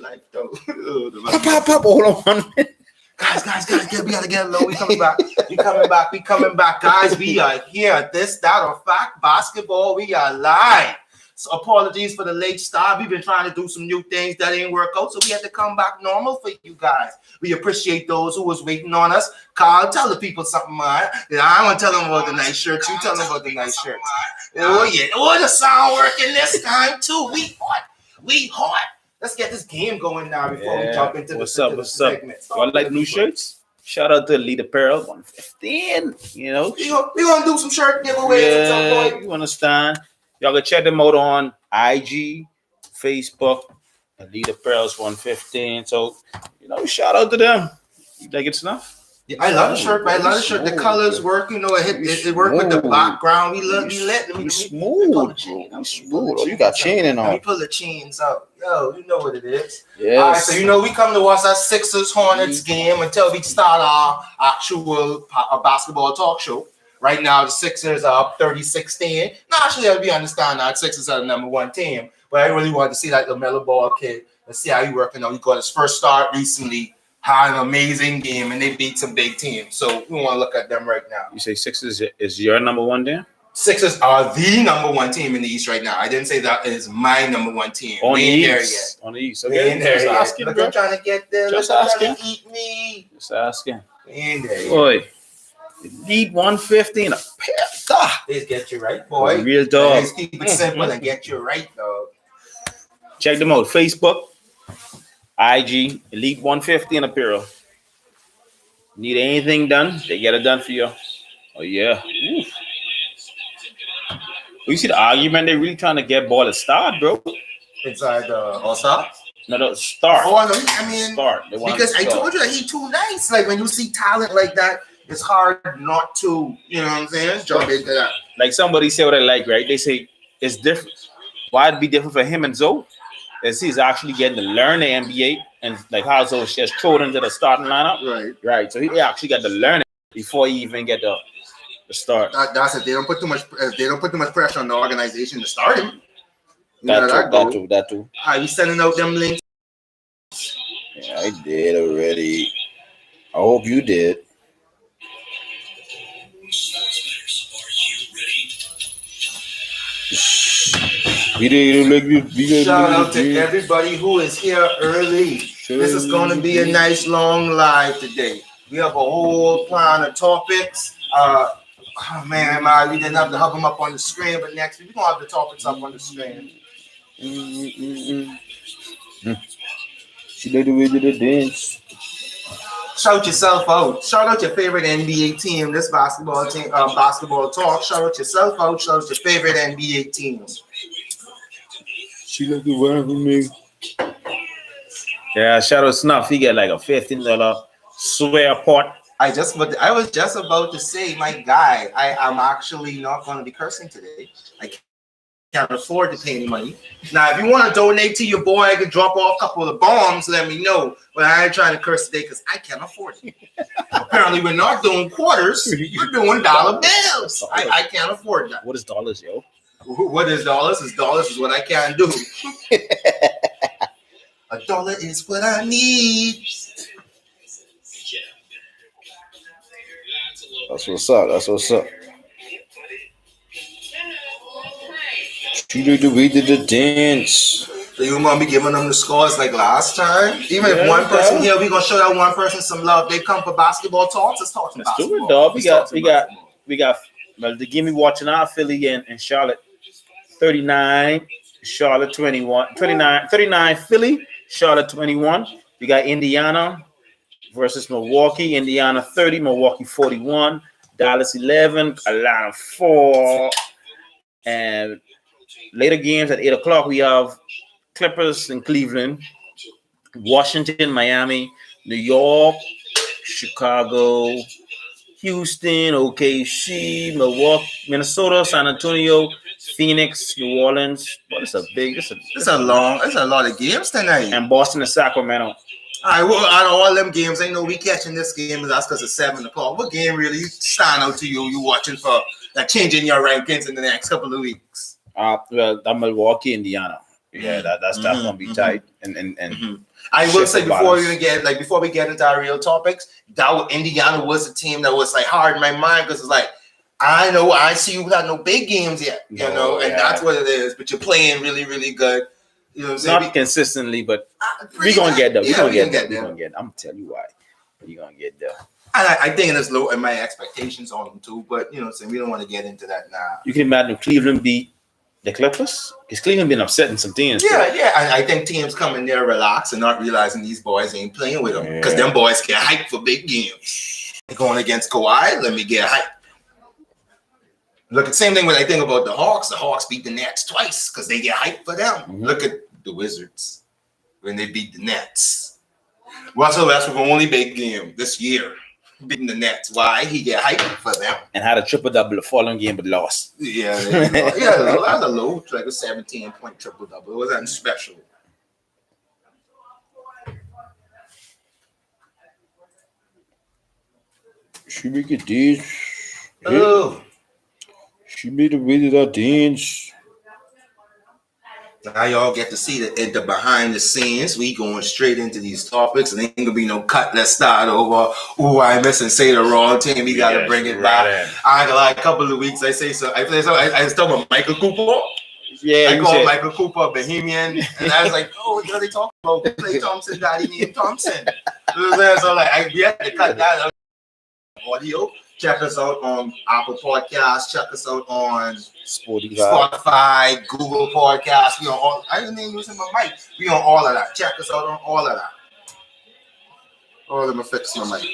life, though. Pop, hold on 1 minute. Guys, we gotta get low. We coming back, guys. We are here. This, that, or fact, basketball. We are live. So apologies for the late start. We've been trying to do some new things that didn't work out, so we had to come back normal for you guys. We appreciate those who was waiting on us. Carl, tell the people something, man. I want to tell them about the nice shirts. You tell them about the nice shirts. Oh yeah, the sound working this time too. We hot. Let's get this game going now before we jump into the segments. Y'all like new shirts? Shout out to Elite Apparel 115. You know, we gonna do some shirt giveaways at some point. You understand? Y'all can check them out on IG, Facebook, Elite Apparel's 115. So, shout out to them. You think it's enough? Yeah, I love the shirt, man. I love the shirt. The colors work, it worked with the background. We let smooth. Smooth. Oh, you got chain in on. Let me pull the chains out. Yo, you know what it is. Yes. All right, so we come to watch that Sixers Hornets game until we start our actual basketball talk show. Right now, the Sixers are up 30-16. Now, actually, we understand that Sixers are the number one team, but I really wanted to see that Lamelo Ball kid. Let's see how he's working out. He got his first start recently, had an amazing game, and they beat some big teams. So we want to look at them right now. You say Sixers is your number one there? Sixers are the number one team in the East right now. I didn't say that is my number one team. On we the ain't East. There yet. On the East. Okay. We ain't there yet. Asking, look, I'm trying to get there. Just look, asking. I'm trying to eat me. Just asking. We ain't there yet. Boy. Lead 115. Please get you right, boy. Real dog. Let's keep it simple and get you right, dog. Check them out. Facebook, IG, Elite 115 Apparel. Need anything done? They get it done for you. Oh, yeah. Ooh. You see the argument? They're really trying to get Ball to start, bro. Inside All-Star? No, start. Oh, I mean, start. Because I told you that he's too nice. Like, when you see talent like that, it's hard not to, you know what I'm saying? Jump into that. Like somebody said what I like, right? They say it's different. Why it'd be different for him and Zoe? Is he's actually getting to learn the NBA and like how Zoe just thrown into the starting lineup. Right. So he actually got to learn it before he even get the start. That's it. They don't put too much pressure on the organization to start him. That too. Are you sending out them links? Yeah, I did already. I hope you did. Shout out to everybody who is here early. This is going to be a nice long live today. We have a whole plan of topics. We didn't have to have them up on the screen, but next week we're going to have the topics up on the screen. She did the way to the dance. Shout yourself out. Shout out your favorite NBA team. This basketball team, basketball talk. Shout out yourself out. Shout out your favorite NBA teams. She like the one for me. Yeah, shout out Snuff. He get like a $15 swear pot. I was just about to say, my guy, I'm actually not going to be cursing today. I can't afford to pay any money. Now, if you want to donate to your boy, I can drop off a couple of bombs. Let me know. But I ain't trying to curse today because I can't afford it. Apparently, we're not doing quarters. We're doing dollar bills. I can't afford that. What is dollars, yo? What is dollars? Dollars is what I can do. $1 is what I need. That's what's up. We did the dance. So you want to be giving them the scores like last time? Even if one person here, we're gonna show that one person some love. They come for basketball talks. Let's talk some basketball. Let's do it, dog. We got. Well, the game we watching out, Philly and Charlotte, 39. Charlotte 21. 39 Philly. Charlotte 21. We got Indiana versus Milwaukee. Indiana 30. Milwaukee 41. Dallas 11. Atlanta 4. And later games at 8 o'clock, we have Clippers in Cleveland, Washington, Miami, New York, Chicago, Houston, OKC, Milwaukee, Minnesota, San Antonio, Phoenix, New Orleans. But it's a lot of games tonight. And Boston and Sacramento. All right, well, out of all them games, I know we catching this game. That's because it's 7 o'clock. What game really stand out to you? You watching for changing your rankings in the next couple of weeks? Well, that Milwaukee, Indiana. Yeah, that's gonna be tight. And I will say before we get into our real topics, Indiana was a team that was like hard in my mind because it's like I see you got no big games yet, and that's what it is. But you're playing really, really good. You know what I'm saying? Not consistently, but we're gonna get there. We're gonna get there. I'm gonna tell you why. We're gonna get there. I think it's low in my expectations on them too, but you know what I'm saying? We don't want to get into that now. You can imagine if Cleveland beat the Clippers? Because Cleveland been upsetting some teams. Yeah. I think teams come in there relax and not realizing these boys ain't playing with them. Because them boys get hyped for big games. Going against Kawhi, let me get hyped. Look, the same thing when I think about the Hawks. The Hawks beat the Nets twice because they get hyped for them. Mm-hmm. Look at the Wizards when they beat the Nets. Russell Westbrook only big game this year. Beating the Nets. Why? He get hyped for them. And had a triple-double the following game but lost. Yeah, that was a low, like a 17-point triple-double. It wasn't special. She make a dance. Oh. She made a really that dance. Now y'all get to see the behind the scenes. We going straight into these topics, and ain't gonna be no cut. Let's start over. Ooh, I miss and say the wrong team. We gotta bring it back. I ain't gonna lie. A couple of weeks, I say so. I was talking about Michael Cooper. Yeah, I called Michael Cooper Bohemian, and I was like, "Oh, what are they talking about? Klay Thompson, daddy named Thompson." So like, we had to cut that audio. Check us out on Apple Podcasts. Check us out on Spotify, Google Podcasts. We on all. I didn't even using my mic. We on all of that. Check us out on all of that. Oh, let me fix my mic.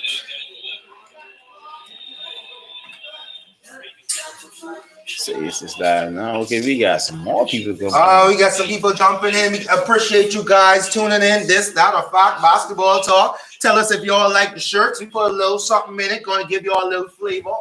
This is that now. Okay, we got some more people going. Oh, we got some people jumping in. We appreciate you guys tuning in. This, that, or fact, basketball talk. Tell us if y'all like the shirts. We put a little something in it. Going to give y'all a little flavor.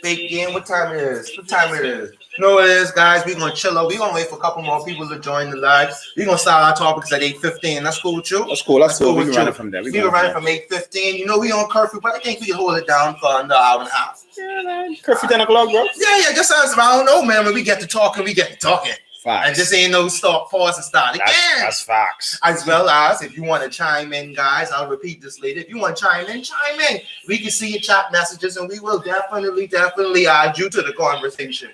Big game. What time it is? No, it is, guys. We're going to chill out. We're going to wait for a couple more people to join the live. We're going to start our topics at 8:15. That's cool with you? That's cool. We can run it from there. We can run it from 8:15. You know, we on curfew, but I think we can hold it down for under an hour and a half. Yeah, man. Curfew 10 o'clock, bro. Yeah. Just as I don't know, man. When we get to talking, we get to talking. Facts. And this ain't no stop, pause, and start again. That's facts. As well as if you want to chime in, guys, I'll repeat this later. If you want to chime in. We can see your chat messages, and we will definitely add you to the conversation.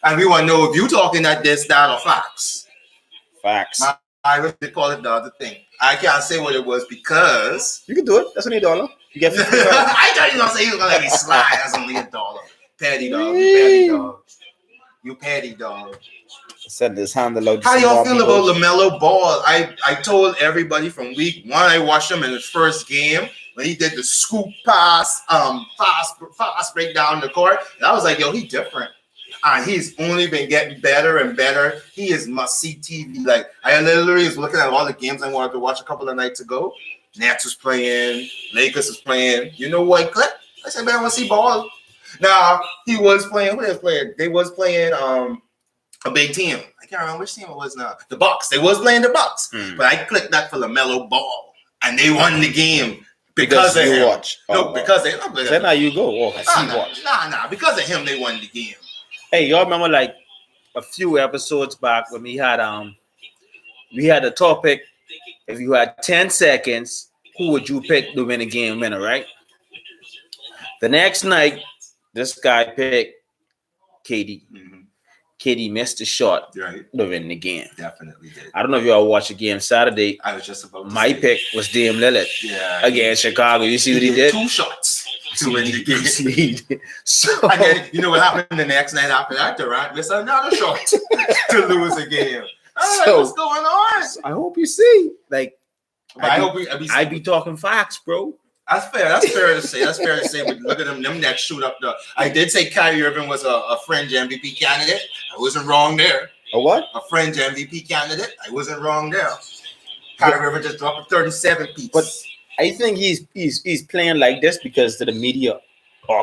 And we want to know if you talking at this, that, or facts. Facts. I would call it the other thing. I can't say what it was because you can do it. That's only $1. You get $50. I thought you were gonna say you were gonna let me slide. That's only $1. Petty dog. You petty dog. Send this handle out. How do y'all feel about Lamelo Ball? I told everybody from week one. I watched him in his first game when he did the scoop pass, fast break down the court. And I was like, yo, he's different. And he's only been getting better and better. He is must-see TV. Like, I literally was looking at all the games I wanted to watch a couple of nights ago. Nets was playing. Lakers was playing. You know what, Clip? I said, man, I want to see Ball. Now, he was playing. What they was playing? They was playing a big team. I can't remember which team it was now. The Bucks. They was playing the Bucks. But I clicked that for Lamelo Ball. And they won the game. Because of him. Watch. Because they. Then now you go. Oh, watch. Nah. Because of him, they won the game. Hey, y'all remember like a few episodes back when we had a topic. If you had 10 seconds, who would you pick to win a game winner, right? The next night, this guy picked KD. Mm-hmm. KD missed a shot to win the game. Definitely did. I don't know if y'all watched the game Saturday. I was just about to My pick was Dame Lillard against Chicago. You see what he did? 2 shots. To win the game. So, and then, you know what happened the next night after that? Durant missed another shot to lose a game. So, what's going on? I hope you see. Like, I'd be talking facts, bro. That's fair. That's fair to say. But look at them Nets shoot up the. I did say Kyrie Irving was a fringe MVP candidate. I wasn't wrong there. A what? A fringe MVP candidate. I wasn't wrong there. Kyrie Irving just dropped a 37 piece. But I think he's playing like this because to the media,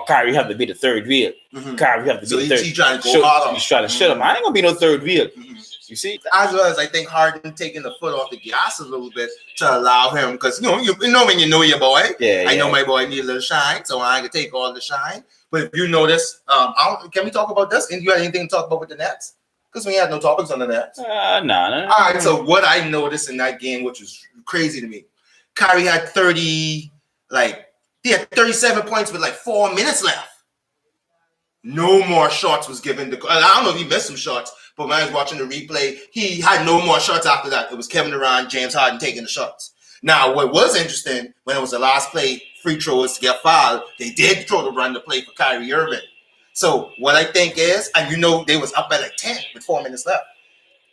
Kyrie have to be the third wheel. Mm-hmm. Kyrie have to be the third. He's trying to go harder. He's trying to shut him. I ain't gonna be no third wheel. Mm-hmm. You see, as well as I think Harden taking the foot off the gas a little bit to allow him, because you know when you know your boy. I know my boy need a little shine, so I can take all the shine. But if you notice, can we talk about this? And you got anything to talk about with the Nets? Because we had no topics on the net. Nah. All right, so what I noticed in that game, which was crazy to me, Kyrie had 37 points with like 4 minutes left. No more shots was given. I don't know if he missed some shots, but when I was watching the replay, he had no more shots after that. It was Kevin Durant, James Harden taking the shots. Now, what was interesting, when it was the last play, free throws to get fouled, they did throw the run to play for Kyrie Irving. So what I think is, and they was up by like 10 with 4 minutes left.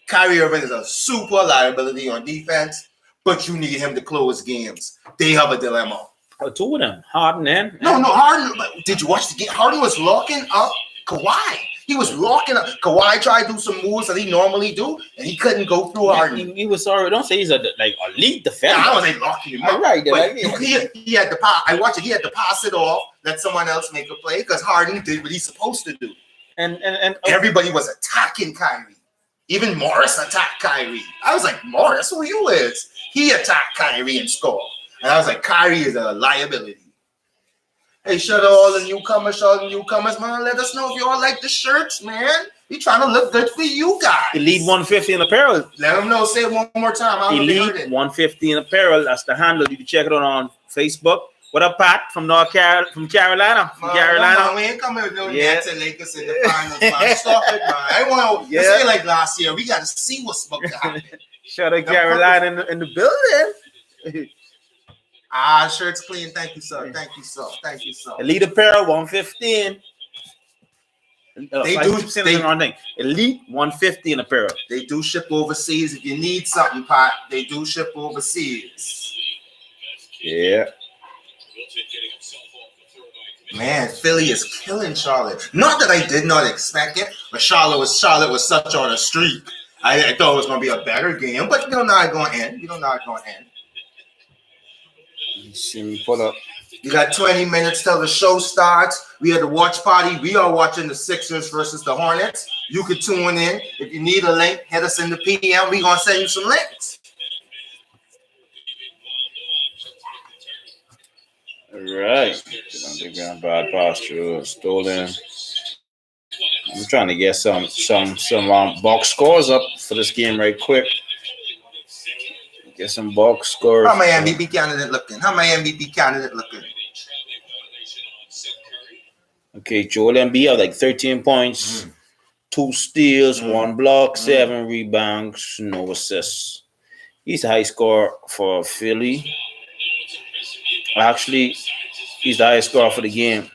Kyrie Irving is a super liability on defense, but you need him to close games. They have a dilemma. Two of them, Harden and No, Harden. Did you watch the game? Harden was locking up Kawhi. He was locking up. Kawhi tried to do some moves that he normally do, and he couldn't go through Harden. He was sorry. Don't say he's a elite defender. I don't say locking him up. Right. He had the pass. I watched it. He had to pass it off, let someone else make a play, because Harden did what he's supposed to do. And everybody was attacking Kyrie. Even Morris attacked Kyrie. I was like, Morris, who you is? He attacked Kyrie and scored. And I was like, Kyrie is a liability. Hey, shout out all the newcomers, man. Let us know if you all like the shirts, man. We trying to look good for you guys. Elite 150 in apparel. Let them know. Say it one more time. Elite 150 in apparel. That's the handle. You can check it out on Facebook. What up, Pat? From Carolina. Man, we ain't coming with no Nets and Lakers in the finals, man. Stop it, man. I want to say like last year. We got to see what's about to happen. Shout out Carolina in the building. Shirt's clean. Thank you, sir. Elite apparel 115. They do. Wrong thing. Elite 150 in apparel. They do ship overseas. If you need something, Pat, they do ship overseas. Yeah. Man, Philly is killing Charlotte. Not that I did not expect it, but Charlotte was such on a streak. I thought it was going to be a better game, but you don't know how it's going to end. See me pull up. You got 20 minutes till the show starts. We had the watch party. We are watching the Sixers versus the Hornets. You could tune in. If you need a link, hit us in the PM. We're going to send you some links. All right. Underground bad posture. Stolen. I'm trying to get some box scores up for this game right quick. Get some box scores. How my MVP candidate looking? Okay, Joel Embiid have like 13 points, 2 steals, 1 block, 7 rebounds, no assists. He's a high scorer for Philly. Actually, he's the highest scorer for the game.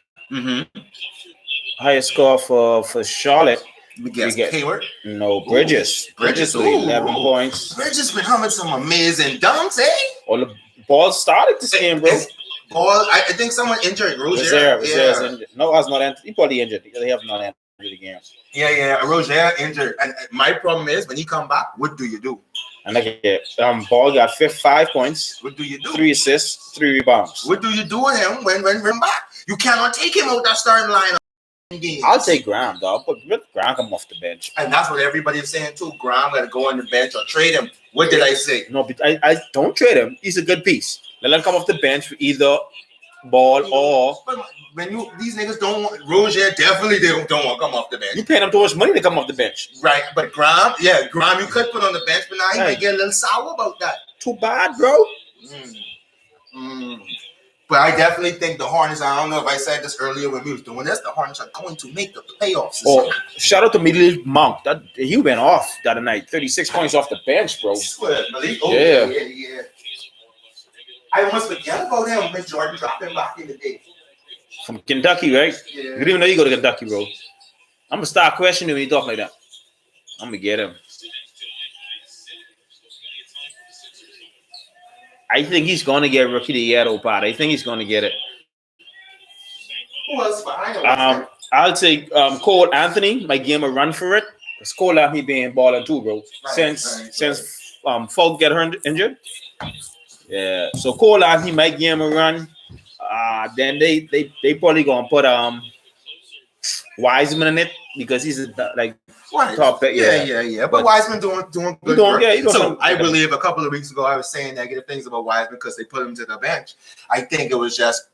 Highest score for Charlotte. We get Hayward. No, Bridges. Bridges with 11 points. Bridges been having some amazing dunks, eh? Well, the ball started this game, bro. Ball, I think someone injured. Rozier. Injured. No, I was not injured. He probably injured. They have not entered the game. Yeah. Rozier injured. And my problem is, when he come back, what do you do? And Ball got 5 points. What do you do? 3 assists, 3 rebounds. What do you do with him when back? You cannot take him out that starting lineup. I'll take Graham, dog. But Graham come off the bench. And that's what everybody's saying too. Graham got to go on the bench or trade him. What did I say? No, but I don't trade him. He's a good piece. Let him come off the bench for either Ball or. But when these niggas don't want Rozier, definitely they don't want to come off the bench. You paying them too much money to come off the bench, right? But Graham, you could put on the bench, but now he might get a little sour about that. Too bad, bro. But I definitely think the Hornets, I don't know if I said this earlier when we was doing this, the Hornets are going to make the playoffs. Shout out to Malik Monk. He went off that night. 36 points off the bench, bro. Malik? Yeah. I almost forget about him when Jordan dropped him back in the day. From Kentucky, right? Yeah. You didn't even know you go to Kentucky, bro. I'm going to start questioning when you talk like that. I'm going to get him. I think he's going to get Rookie of the Year, though, Pat. I think he's going to get it. Who else behind? I'll take Cole Anthony. Might give him a run for it. Because Cole Anthony been balling too, bro. Since Folk get injured. Yeah. So Cole Anthony might give him a run. Then they probably going to put Wiseman in it because he's like Right. top pick. Yeah. But Wiseman doing good work. So I believe a couple of weeks ago I was saying negative things about Wiseman because they put him to the bench. I think it was just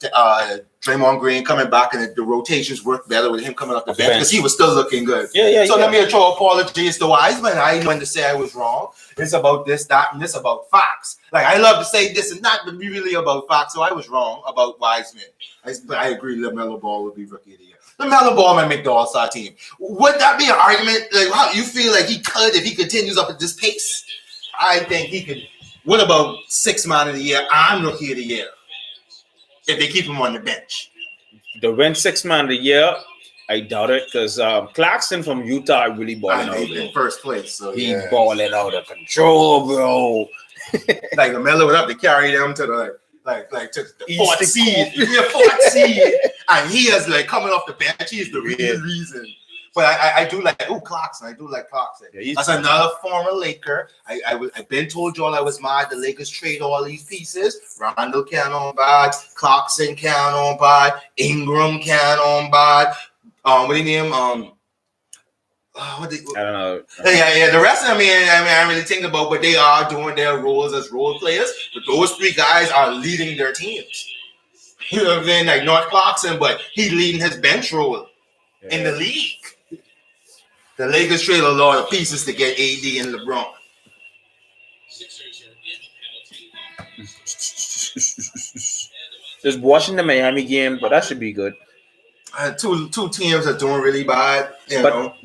Draymond Green coming back and the rotations worked better with him coming off the bench because he was still looking good. So let me throw apologies to Wiseman. I didn't want to say I was wrong. It's about this, that, and this about facts. Like I love to say this and that, but really about facts. So I was wrong about Wiseman. But I agree Lamelo Ball would be rookie of the year. Lamelo Ball might make the All-Star team. Would that be an argument? Like, how you feel like he could if he continues up at this pace? I think he could. What about 6th man of the year? I'm rookie of the year if they keep him on the bench. The win 6th man of the year, I doubt it because Clarkson from Utah really balling out. He's in first place, so he's balling out of control, bro. Like Lamelo would have to carry them to the to the fourth seed. And he is like coming off the bench. He is the real reason. But I do like Clarkson. I do like Clarkson. As another former Laker, I've been told y'all I was mad the Lakers trade all these pieces. Randall can on bad, Clarkson can on bad, Ingram can on bad. What do you name? I don't know. Yeah. The rest of them, I really think about, but they are doing their roles as role players. But those 3 guys are leading their teams. You know what I'm saying? Like not Clarkson, but he's leading his bench role in the league. The Lakers trade a lot of pieces to get AD and LeBron. Just watching the Miami game, but that should be good. Two teams are doing really bad. But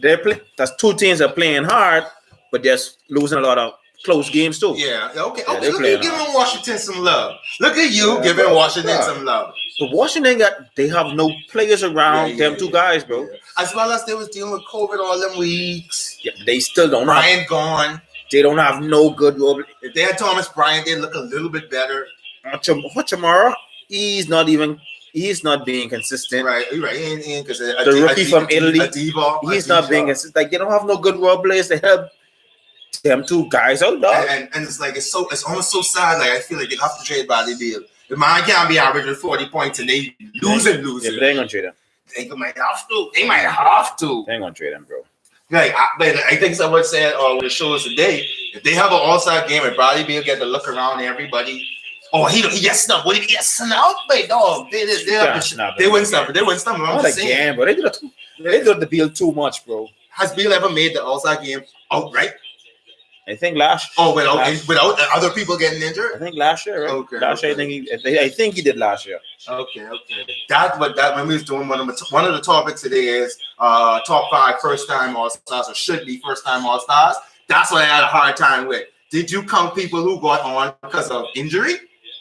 that's 2 teams are playing hard, but they're losing a lot of close games too. Yeah. Okay. Look at you giving Washington some love. Look at you giving Washington some love. But Washington they have no players around them 2 guys, bro. As well as they was dealing with COVID all them weeks. Yeah, they still don't. Bryant gone. They don't have no good role. If they had Thomas Bryant, they'd look a little bit better. Hachimura, he's not being consistent. Right. Because the rookie from Italy, he's not being consistent. Like they don't have no good role players to help them 2 guys out, dog. And it's like it's almost so sad. Like I feel like they have to trade Bradley Beal. The man can't be averaging 40 points and they losing. Yeah, but they ain't gonna trade him. They might have to. They ain't gonna trade him, bro. Like I think someone said on the shows today, if they have an all-star game and Bradley Beal get to look around everybody. Oh, he gets snubbed. What did he get snubbed? Wait, dog. They wouldn't stop it. They wouldn't stop it. Not again, bro. They did the Beal too much, bro. Has Beal ever made the all-star game outright? I think last. Oh, without other people getting injured. I think last year, right? Okay. Last year, I think he did last year. Okay. That when we was doing one of the topics today is top 5 first-time all-stars or should be first-time all-stars. That's what I had a hard time with. Did you count people who got on because of injury?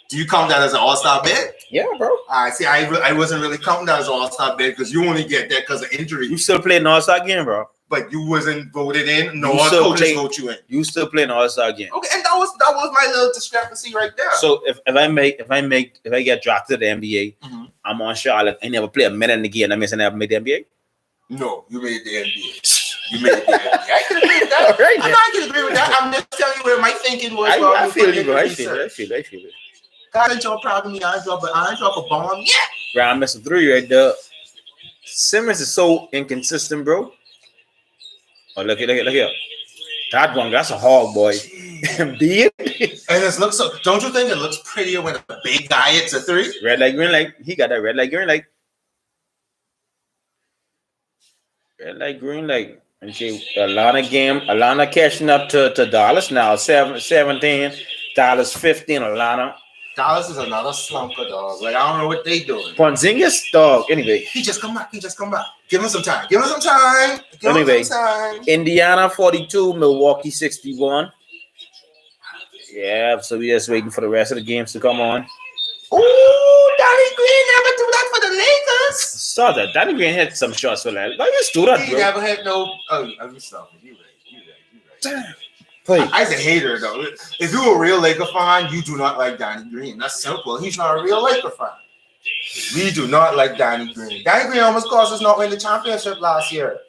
Do you count that as an all-star bid? Yeah, bro. I see. I wasn't really counting that as an all-star bid because you only get that because of injury. You still play an all-star game, bro. But you wasn't voted in. No coaches vote you in. You still play an all-star game. Okay, and that was my little discrepancy right there. So if I get drafted to the NBA, I'm on Charlotte. I never play a minute in the game. That means I never made the NBA. No, you made the NBA. I can agree with that. Right, I can agree with that. I'm just telling you where my thinking was. I feel you, bro. I feel it. God ain't y'all proud of me. I ain't drop a bomb yet. Bro, I missed a 3 right there. Simmons is so inconsistent, bro. Oh, look here. That one, that's a hog, boy. Indeed. And it looks so. Don't you think it looks prettier when a big guy hits a 3? Red light, green light. He got that red light, green light. Red light, green light. And see, Atlanta catching up to Dallas now. 17, Dallas 15, Atlanta. Dallas is another slumper, dog. Like, I don't know what they doing. Porzingis, dog. Anyway. He just come back. Give him some time. Indiana 42, Milwaukee 61. Yeah, so we just waiting for the rest of the games to come on. Ooh, Danny Green never do that for the Lakers. Saw that. Danny Green hit some shots for that. Like, just do that, bro. He never hit no. Oh, I'm sorry. You right. Damn. I was a hater though. If you're a real Laker fan, you do not like Danny Green. That's simple. He's not a real Laker fan. We do not like Danny Green. Danny Green almost cost us not win the championship last year.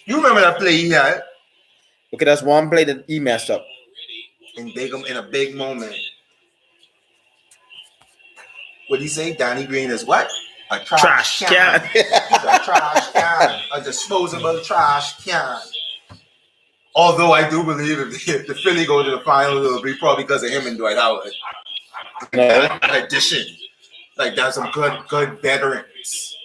You remember that play he had? Okay, that's one play that he messed up. In a big moment. What did he say? Danny Green is what? A trash can. A trash can. A disposable trash can. Although I do believe if the Philly go to the finals, it'll be probably because of him and Dwight Howard. That addition. Like, that's some good veterans.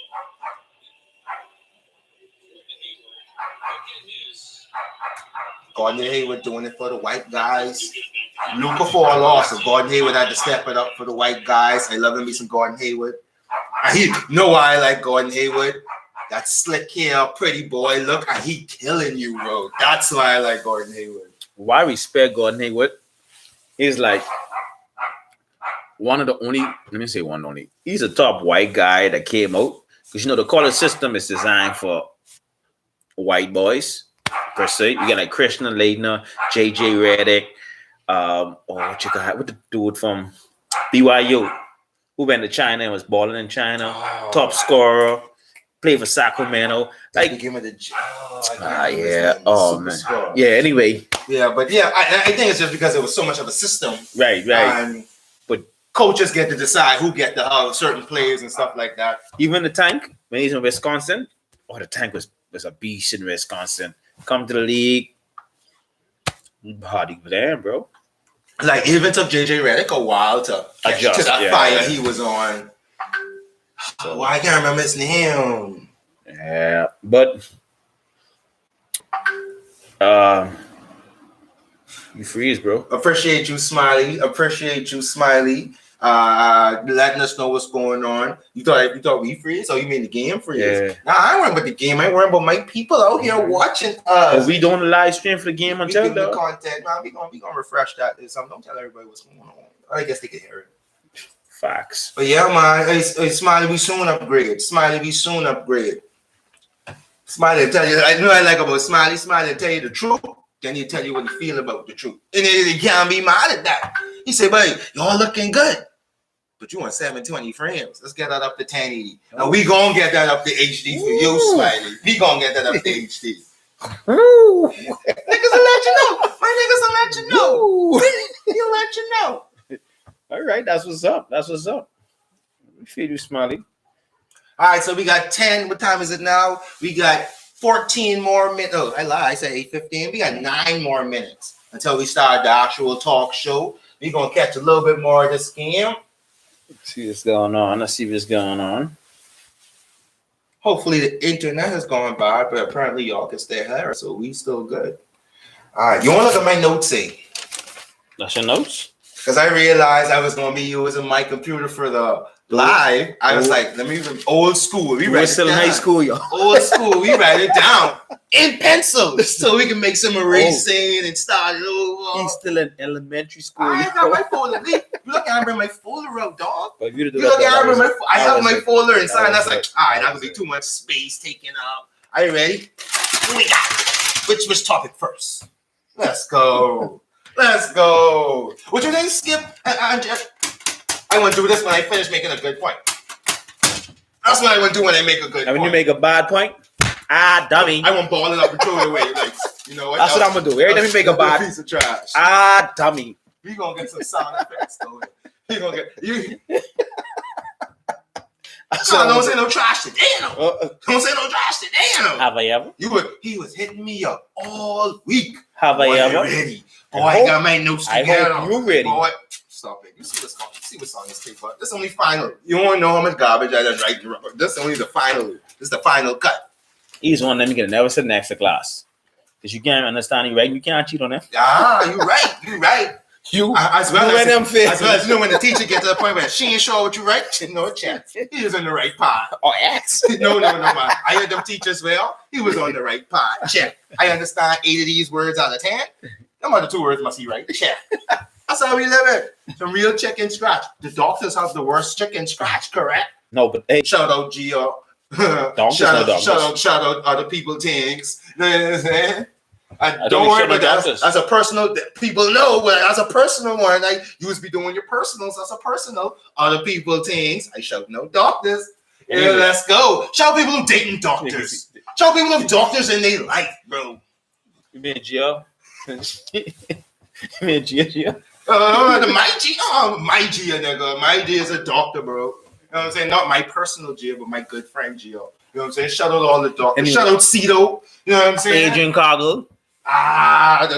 Gordon Hayward doing it for the white guys. Luka for a loss, so Gordon Hayward had to step it up for the white guys. I love me some Gordon Hayward. You know why I like Gordon Hayward? That slick hair, pretty boy look, and he killing you, bro. That's why I like Gordon Hayward. Why respect Gordon Hayward? He's like one of the only, let me say one only. He's a top white guy that came out. Because, the college system is designed for white boys, per se. You got like Christian Leitner, J.J. Redick, what you got? What the dude from BYU who went to China and was balling in China, top scorer, played for Sacramento. Like, give me the yeah. Oh man. Yeah. Anyway. Yeah, but yeah, I think it's just because it was so much of a system. Right. But coaches get to decide who get the certain players and stuff like that. Even the Tank when he's in Wisconsin. Oh, the Tank was a beast in Wisconsin. Come to the league, body damn, bro. Like, it even took J.J. Redick a while to adjust to that fire he was on. So, I can't remember his name. Yeah, but you freeze, bro. Appreciate you, Smiley. Letting us know what's going on. You thought we freeze? Oh, you mean the game freeze? Yeah. Nah, I don't worry about the game. I worry about my people out here watching us. But we doing a live stream for the game until the content. Nah, we gonna refresh that. Don't tell everybody what's going on. I guess they can hear it. Facts. But yeah, man. Hey, Smiley, we soon upgrade. Smiley, tell you. I know I like about Smiley. Smiley tell you the truth. Then he tell you what he feel about the truth. And he can't be mad at that. He say, "Buddy, y'all looking good. But you want 720 frames. Let's get that up to 1080. Now we gonna get that up to HD for you, Smiley. We gonna get that up to HD. Niggas will let you know. My niggas will let you know. He'll let you know. All right, that's what's up. We feel you, Smiley. All right, so we got 10. What time is it now? We got 14 more minutes. Oh, I lied. I said 8:15. We got 9 more minutes until we start the actual talk show. We're gonna catch a little bit more of this game. Let's see what's going on. Hopefully the internet has gone by, but apparently y'all can stay here, so we still good. All right, you want to look at my notes, say? That's your notes? Because I realized I was going to be using my computer for the live. I was like, let me old school. We're still in high school, y'all. Old school. We write it down in pencil so we can make some erasing and start it over. He's still in elementary school. I ain't got my folder. You look at I bring my folder out, dog. But you look at I have my folder inside. That's like, all right, that would be too much space taken up. Are you ready? What we got? Which topic first? Let's go. What you think, Skip? I want to do this when I finish making a good point. That's what I want to do when I make a good point. And when you make a bad point, dummy. I want ball it up and throw it away. Like, you know what? That's what I'm going to do. Every time you make a bad piece of trash. Dummy. We going to get some sound effects, though. You going to get... Don't say no trash today, Don't say no trash today, Have I ever? He was hitting me up all week. Have I ever? Ready. Boy, I got my notes together. I hope you ready. Boy, stop it. You see what's on this paper. This is only final. You don't know how much garbage I done write. This is only the final. This is the final cut. He's one of them you can never sit next to class. Because you can't understand you right. You can't cheat on them. You're right. As well as you know when the teacher gets to the point where she ain't sure what you write, no chance. He was on the right part. Or X. No, man. I heard them teachers well. He was on the right part. Check. I understand 8 of these words out of 10. Them other 2 words must be right. Check. That's how we live it. Some real chicken scratch. The doctors have the worst chicken scratch, correct? No, but hey. Shout out Gio. Shout out other people things. You know what I'm saying? Don't worry about that. As a personal, people know, but as a personal one, like you was be doing your personals as a personal. Other people things. I shout no doctors. Yeah, let's go. Shout people who dating doctors. Shout people who doctors in their life, bro. You mean Gio? My G, nigga. My G is a doctor, bro. what I'm saying? Not my personal Gio, but my good friend Gio. You know what I'm saying? Shout out all the doctors. Anyway. Shout out Cito. You know what I'm saying? Adrian Coggle.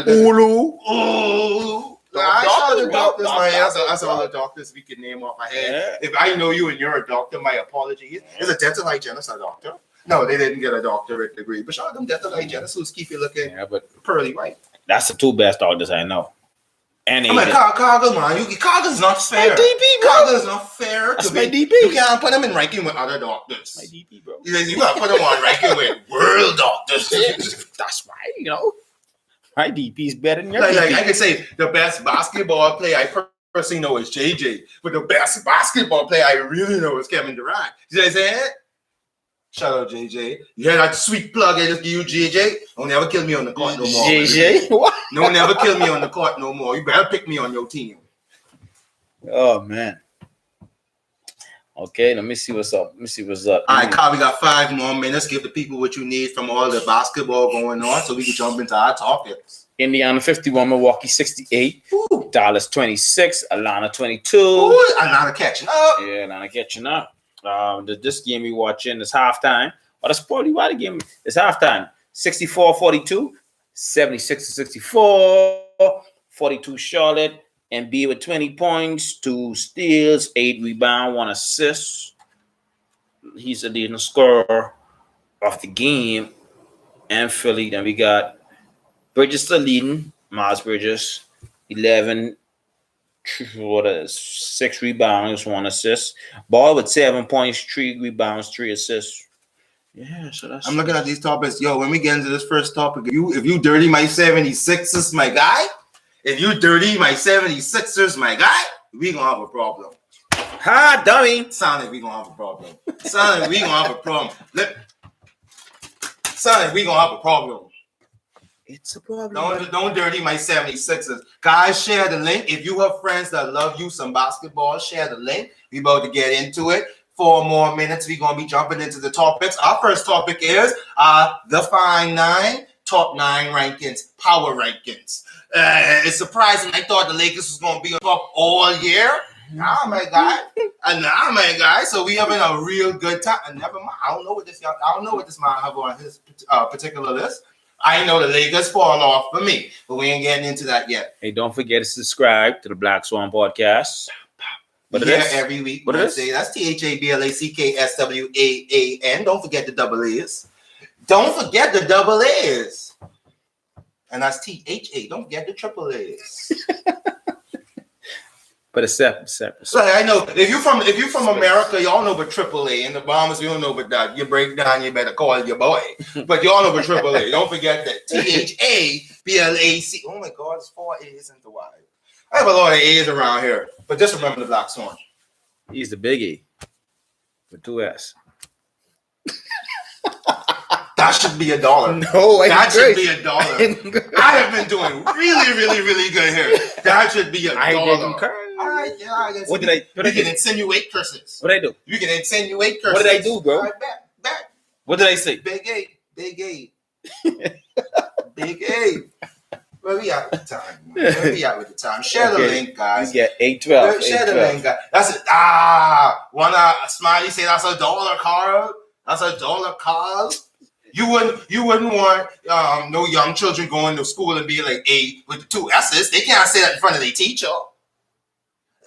Ulu. Doctors, Shout out the bro. doctors, man. Doctors, That's all bro. the doctors we can name off my head. Yeah. If I know you and you're a doctor, my apologies. Is a dental hygienist a doctor? No, they didn't get a doctorate degree. But shout out them dental hygienists who's keep you looking pearly white. That's the two best doctors I know. And I'm like, Coggle, man. Coggle's not fair. My DP, bro. Coggle's not fair. That's my DP. You can't put them in ranking with other doctors. My DP, bro. You gotta put them on ranking with world doctors. That's right, you know. My DP is better than your Like DP. I can say the best basketball player I personally know is JJ, but the best basketball player I really know is Kevin Durant. You know what I'm saying? Shout out JJ. You hear that sweet plug I just give you, JJ? Don't never kill me on the court no more. JJ? What? No, never kill me on the court no more. You better pick me on your team. Oh, man. Okay, let me see what's up. All right, Kyle, we got 5 more minutes. Give the people what you need from all the basketball going on so we can jump into our topics. Indiana 51, Milwaukee 68, Ooh. Dallas 26, Atlanta 22. Ooh, Atlanta catching up. Yeah, Atlanta catching up. This game we watching is halftime. Oh, that's probably why the game is halftime. 64-42, 76-64, 42 Charlotte. Embiid with 20 points, 2 steals, 8 rebounds, 1 assist. He's the leading scorer of the game. And Philly. Then we got Bridges still leading. Miles Bridges, 11. 6 rebounds, 1 assist. Ball with 7 points, 3 rebounds, 3 assists. Yeah, so that's. I'm looking at these topics. Yo, when we get into this first topic, if you dirty my 76ers, my guy. If you dirty my 76ers, my guy, we gonna have a problem. Ha, dummy. Sound like we gonna have a problem. Sound like we gonna have a problem. Sound like we gonna have a problem. It's a problem. Don't dirty my 76ers. Guys, share the link. If you have friends that love you some basketball, share the link. We about to get into it. 4 more minutes. We're gonna be jumping into the topics. Our first topic is the Fine 9 top 9 rankings, power rankings. It's surprising. I thought the Lakers was going to be on top all year. Nah, my guy. So we having a real good time. And never mind. I don't know what this man have on his particular list. I know the Lakers fall off for me, but we ain't getting into that yet. Hey, don't forget to subscribe to the Black Swan Podcast. What every week. What is it? That's ThaBlackSwaan. Don't forget the double A's. Don't forget the double A's. And that's THA. Don't forget the triple A's. But it's separate. So I know if you're from America, y'all know about triple A. And the Bahamas, you don't know about that. You break down, you better call your boy. But y'all know about triple A. Don't forget that THABLAC. Oh my God, it's 4 A's into Y. I have a lot of A's around here. But just remember the Black Swan. He's the big E with 2 S. That should be $1. No, that should be $1. I have been doing really, really, really good here. That should be $1. I didn't curse. All right, yeah. What did I? You can insinuate curses. What did I do? You can insinuate curses. What did I do, bro? All right, back. What did I say? Big A. Big A. Where we at with the time? Share the link, guys. You get 812. Share the link, guys. That's it. One Smiley say that's $1, Carl. That's $1, Carl. You wouldn't want no young children going to school and be like A with the 2 S's. They can't say that in front of their teacher.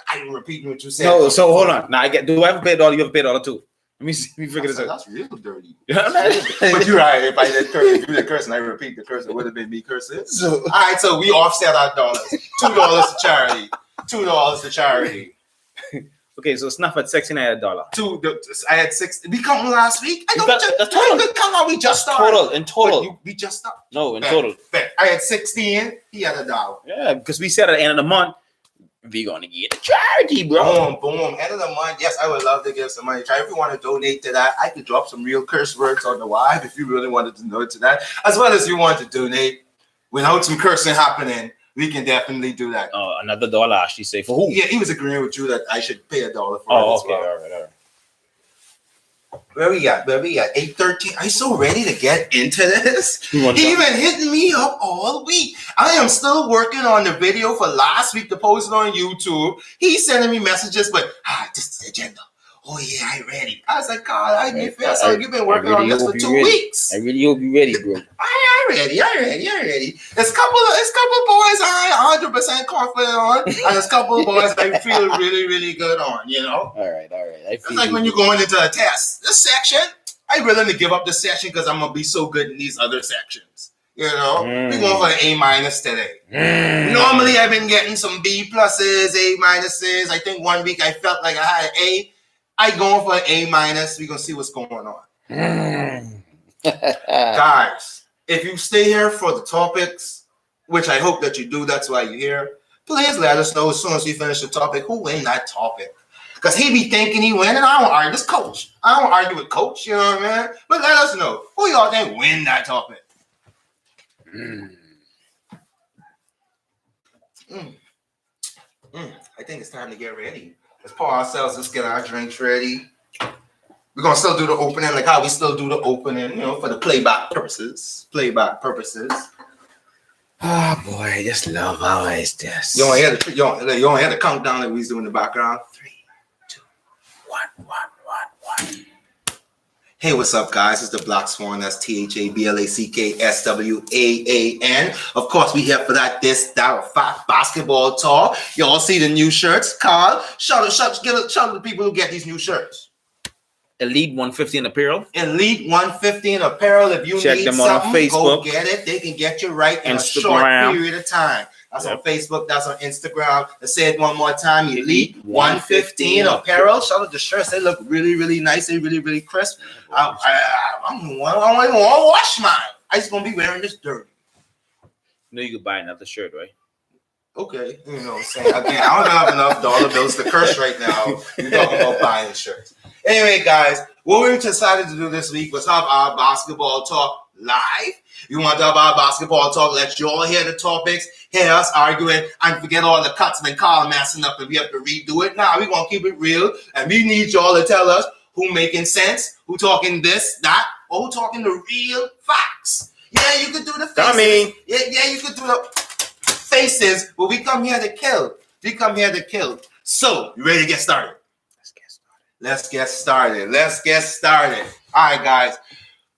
I'm repeating what you said. No, so hold on. Now do I have to pay $1? You have to pay $1 too. Let me figure this out. That's real dirty. But you're right. If I did curse and I repeat the curse, it would have been me cursing. So, all right, so we offset our dollars. $2 to charity. $2 to charity. Okay, so Snuff at $69. I had 6. We come last week. That's total. Come on, we just started. In total. We just started. No, in total. I had 16. He had $1. Yeah, because we said at the end of the month, we're going to get a charity, bro. Boom. End of the month. Yes, I would love to give some money. If you want to donate to that, I could drop some real curse words on the live if you really wanted to donate to that. As well as you want to donate without some cursing happening. We can definitely do that. Another $1, actually. Say for who? Yeah, he was agreeing with you that I should pay $1 for it. Oh, okay. All right. Where we at? 8:13. I'm so ready to get into this. He been hitting me up all week. I am still working on the video for last week to post it on YouTube. He's sending me messages, but this is the agenda. oh yeah, I ready. I was like, Carl, I need feel so you've been working on this for 2 weeks. I really hope you're ready, bro. I ready. There's a couple boys I 100% confident on, and there's a couple of boys I feel really, really good on, you know? All right. It's like when you're going into a test. This section, I'm willing to give up this section because I'm going to be so good in these other sections. You know, we're going for an A- today. Normally, I've been getting some B+, A-. I think 1 week I felt like I had an A. I going for an A-. We're going to see what's going on. Guys, if you stay here for the topics, which I hope that you do, that's why you're here, please let us know as soon as we finish the topic who win that topic. Because he be thinking he win, and I don't argue. This coach. I don't argue with coach, you know what I mean? But let us know who y'all think win that topic. I think it's time to get ready. Let's pour ourselves. Let's get our drinks ready. We're going to still do the opening like how we still do the opening, you know, for the playback purposes. Oh, boy, I just love how it's this. You don't hear the countdown that we was doing in the background? 3, 2, 1. Hey, what's up, guys? It's the Black Swan. That's ThaBlackSwaan. Of course, we here for that Fact basketball talk. Y'all see the new shirts, Carl? Shout out the people who get these new shirts. Elite 115 apparel. Elite 115 apparel. If you check need them something, on Facebook. Go get it. They can get you right in a short period of time. That's on Facebook. That's on Instagram. Let's say it one more time. Elite 115 apparel. Shout out the shirts. They look really, really nice. They really, really crisp. I don't even want to wash mine. I just gonna be wearing this dirty. You know you could buy another shirt, right? Okay, you know what I'm saying. Again, I don't have enough dollar bills to curse right now. You're talking about buying shirts. Anyway, guys, what we decided to do this week was have our basketball talk live. You want to have our basketball talk? Let you all hear the topics, hear us arguing, and forget all the cuts and Carl messing up and we have to redo it. Nah, we're going to keep it real, and we need y'all to tell us who making sense, who talking this, that, or who talking the real facts. Yeah, you could do the faces. Yeah, you could do the faces, but we come here to kill. So, you ready to get started? Let's get started. All right, guys.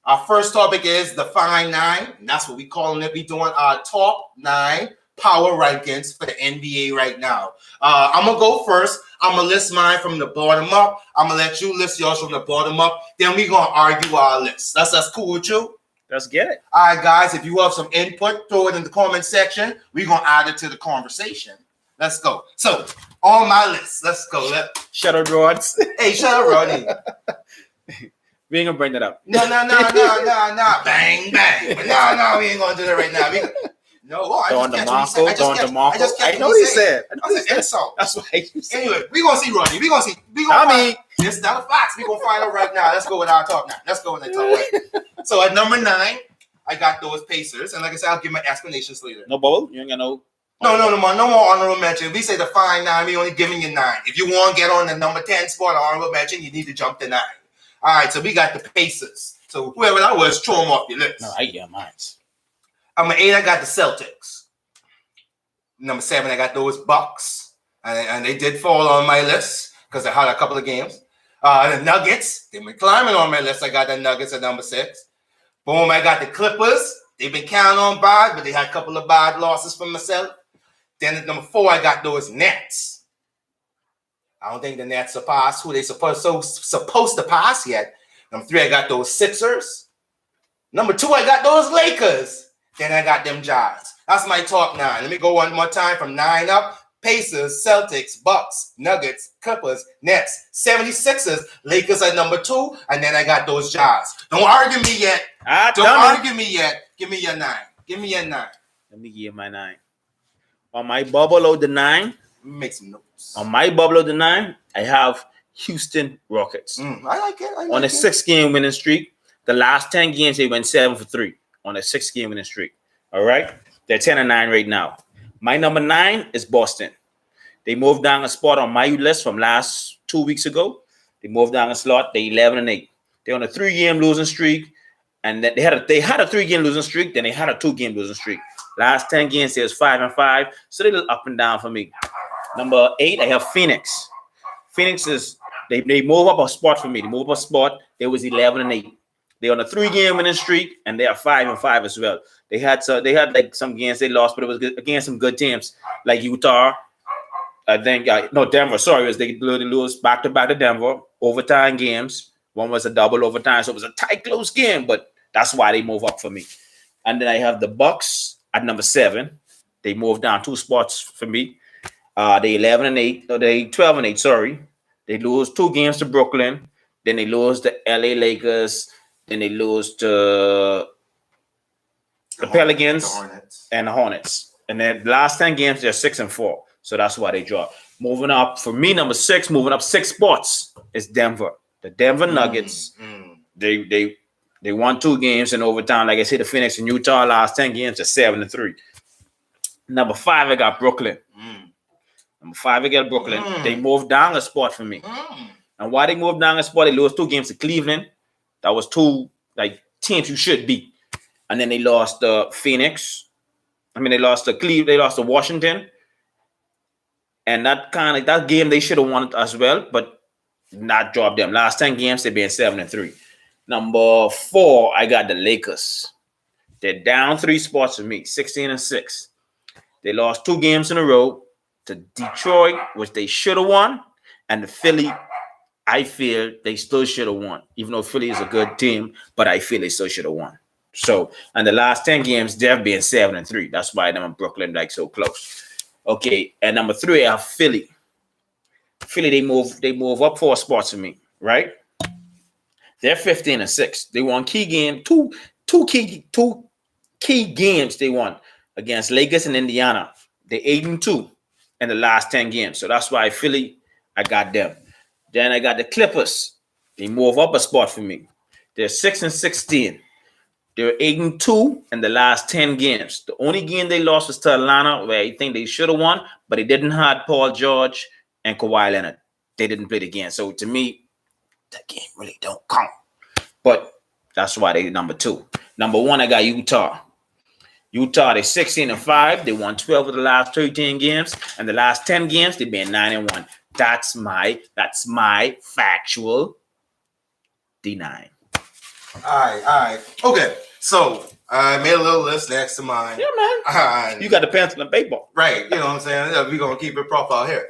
Our first topic is the Fine 9. And that's what we're calling it. We're doing our top 9 power rankings for the NBA right now. I'm going to go first. I'm going to list mine from the bottom up. I'm going to let you list yours from the bottom up. Then we're going to argue our list. That's cool with you? Let's get it. All right, guys. If you have some input, throw it in the comment section. We're going to add it to the conversation. Let's go. So, on my list, let's go. Shut up, Rods. Hey, shut up, Rodney. We ain't gonna bring that up. No. Bang. But no, we ain't gonna do that right now. I know what he said. That's an insult. That's what he said. Anyway, we gonna see, Rodney. We gonna see. This not a fox. We gonna find out right now. Let's go with our talk now. Let's go with the talk. So at number 9, I got those Pacers, and like I said, I'll give my explanations later. No bubble. You ain't got no. No more honorable mention. We say the Fine 9, we only giving you 9. If you want to get on the number 10 spot honorable mention, you need to jump to 9. All right, so we got the Pacers. So whoever that was, throw them off your list. No, I get mine. Number 8, I got the Celtics. Number 7, I got those Bucks. And they did fall on my list because they had a couple of games. The Nuggets, they've been climbing on my list. I got the Nuggets at number 6. Boom, I got the Clippers. They've been counting on bad, but they had a couple of bad losses for myself. Then at number 4, I got those Nets. I don't think the Nets surpassed who they supposed to pass yet. Number 3, I got those Sixers. Number 2, I got those Lakers. Then I got them Jazz. That's my top 9. Let me go one more time from 9 up. Pacers, Celtics, Bucks, Nuggets, Clippers, Nets, 76ers, Lakers at number 2, and then I got those Jazz. Don't argue me yet. Argue me yet. Give me your 9. Let me give you my 9. On my bubble of the 9, make some notes. On my bubble of the 9, I have Houston Rockets. I like it. On a 6-game winning streak, the last 10 games they went 7 for 3 on a 6-game winning streak. All right, they're 10-9 right now. My number 9 is Boston. They moved down a spot on my list from last 2 weeks ago. They moved down a slot. They're 11-8. They're on a 3-game losing streak, and then they had a 3-game losing streak. Then they had a 2-game losing streak. Last 10 games, they was 5-5. So they're up and down for me. Number 8, I have Phoenix. Phoenix is They move up a spot for me. They move up a spot. They was 11-8. They're on a 3-game winning streak, and they are 5-5 as well. They had like some games they lost, but it was against some good teams like Utah. I think Denver. Sorry, it was they lose back to back to Denver overtime games. One was a double overtime, so it was a tight, close game. But that's why they move up for me. And then I have the Bucks at number 7. They moved down 2 spots for me. They 11-8. No, they 12-8. Sorry, they lose 2 games to Brooklyn. Then they lose the LA Lakers. Then they lose to the Pelicans and the Hornets. And then the last 10 games, they're 6-4. So that's why they drop. Moving up for me, number 6, moving up 6 spots is Denver. The Denver Nuggets. They won 2 games in overtime. Like I said, the Phoenix and Utah last 10 games are 7-3. Number 5, I got Brooklyn. Number 5, I got Brooklyn. They moved down a spot for me. And why they moved down a spot? They lost 2 games to Cleveland. That was 2 like teams you should beat. And then they lost to Phoenix. They lost to Cleveland. They lost to Washington. And that game they should have won as well, but not drop them. Last 10 games, they've been 7-3. Number 4, I got the Lakers. They're down 3 spots for me, 16-6. They lost 2 games in a row to Detroit, which they should have won, and the Philly. I feel they still should have won, even though Philly is a good team, but I feel they still should have won. So, and the last 10 games, they've been 7-3. That's why them and Brooklyn like so close. Okay, and number 3, I have Philly. Philly, they move up 4 spots for me, right? They're 15-6. They won key game, two key games they won against Lakers and Indiana. They're 8-2 in the last 10 games. So that's why Philly, I got them. Then I got the Clippers. They move up a spot for me. They're 6-16. They're 8-2 in the last 10 games. The only game they lost was to Atlanta, where I think they should have won, but they didn't have Paul George and Kawhi Leonard. They didn't play the game. So to me, that game really don't count. But that's why they number 2. Number 1, I got Utah. Utah, they're 16-5. They won 12 of the last 13 games. And the last 10 games, they've been 9-1. That's my factual D9. All right. Okay, so I made a little list next to mine. Yeah, man. You got the pencil and paper. Right, you know what I'm saying? We're going to keep it proper out here.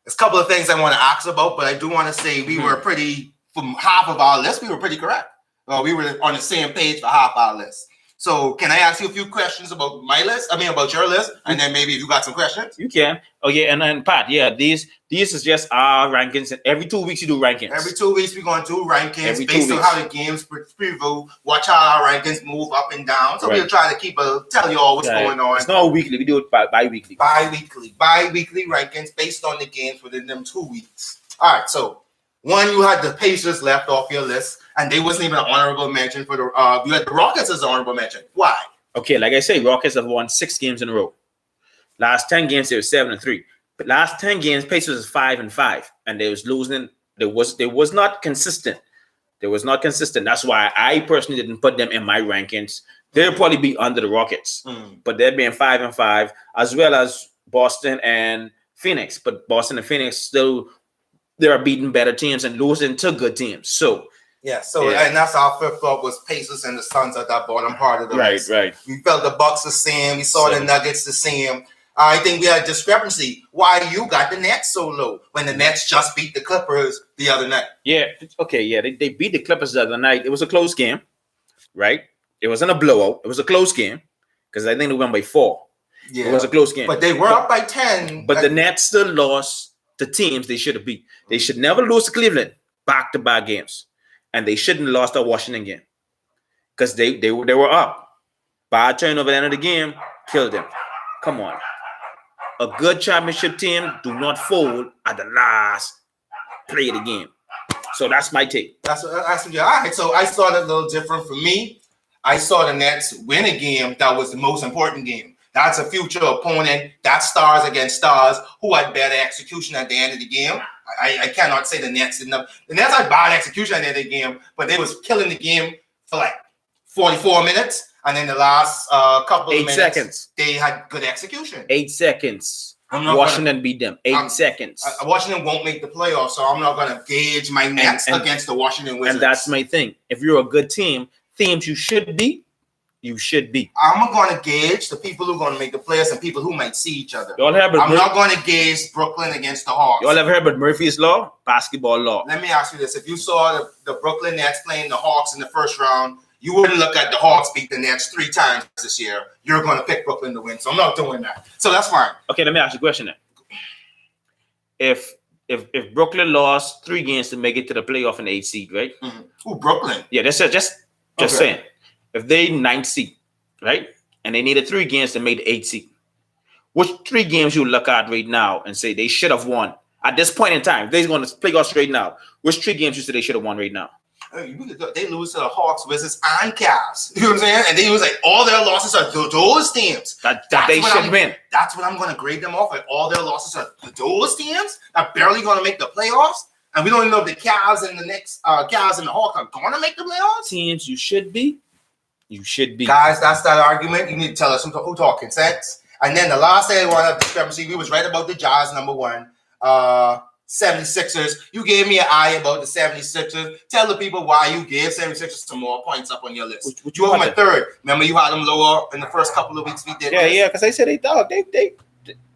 There's a couple of things I want to ask about, but I do want to say we were from half of our list, we were pretty correct. We were on the same page for half our list. So can I ask you a few questions about my list? About your list, and then maybe if you got some questions. You can. Oh yeah, and then Pat, yeah, these is just our rankings. And every 2 weeks you do rankings. Every 2 weeks we're going to do rankings based on how the games preview. Watch how our rankings move up and down. So we'll try to tell you all what's going on. It's not weekly. We do it bi-weekly. Bi-weekly rankings based on the games within them 2 weeks. All right, so 1, you had the Pacers left off your list. And they wasn't even an honorable mention for the you had the Rockets as an honorable mention. Why? Okay, like I say, Rockets have won 6 games in a row. Last 10 games, they were 7-3. But last 10 games, Pacers is 5-5. And they was losing. They was not consistent. They was not consistent. That's why I personally didn't put them in my rankings. They'll probably be under the Rockets. But they're being 5-5, as well as Boston and Phoenix. But Boston and Phoenix still they are beating better teams and losing to good teams. So and that's our fifth thought was Pacers and the Suns at that bottom part of the list. Right. We felt the Bucks the same. We saw the Nuggets the same. I think we had a discrepancy. Why you got the Nets so low when the Nets just beat the Clippers the other night? Yeah. Okay. Yeah. They beat the Clippers the other night. It was a close game, right? It wasn't a blowout. It was a close game because I think they won by 4. Yeah. It was a close game. But they were up by 10. But the Nets still lost to teams they should have beat. They should never lose to Cleveland back-to-back games. And they shouldn't have lost a Washington game because they were up. Bad turnover at the end of the game killed them. Come on. A good championship team do not fold at the last play of the game. So that's my take. That's all right. So I saw it a little different for me. I saw the Nets win a game that was the most important game. That's a future opponent. That's stars against stars who had better execution at the end of the game. I cannot say the Nets didn't have. The Nets had bad execution at the end of the game, but they was killing the game for like 44 minutes. And then the last couple of minutes, seconds. They had good execution. 8 seconds. Washington beat them 8 seconds. Washington won't make the playoffs, so I'm not going to gauge my Nets against the Washington Wizards. And that's my thing. If you're a good team, teams you should beat, you should beat. I'm going to gauge the people who are going to make the playoffs and people who might see each other. I'm not going to gauge Brooklyn against the Hawks. You all ever heard about Murphy's Law? Basketball law. Let me ask you this. If you saw the Brooklyn Nets playing the Hawks in the first round, you wouldn't look at the Hawks beat the Nets 3 times this year. You're going to pick Brooklyn to win. So I'm not doing that. So that's fine. Okay, let me ask you a question then. If Brooklyn lost 3 games to make it to the playoff in the 8th seed, right? Mm-hmm. Who, Brooklyn? Yeah, that's just saying. If they 9th seed, right? And they needed 3 games to make the 8th seed. Which 3 games you look at right now and say they should have won at this point in time? If they're going to playoffs right now, which 3 games you say they should have won right now? They lose to the Hawks, Wizards, and Cavs. You know what I'm saying? And they lose all their losses are those teams. That they should win. That's what I'm going to grade them off. All their losses are those teams that are barely going to make the playoffs. And we don't even know if the Cavs and the Cavs and the Hawks are going to make the playoffs. Teams you should be. You should be. Guys, that's that argument. You need to tell us who talking sense. And then the last thing I want to have discrepancy, we was right about the Jazz, number 1. 76ers. You gave me an eye about the 76ers. Tell the people why you gave 76ers some more points up on your list. You were my 3rd. Remember you had them lower in the first couple of weeks we did. Yeah, because they said they thought they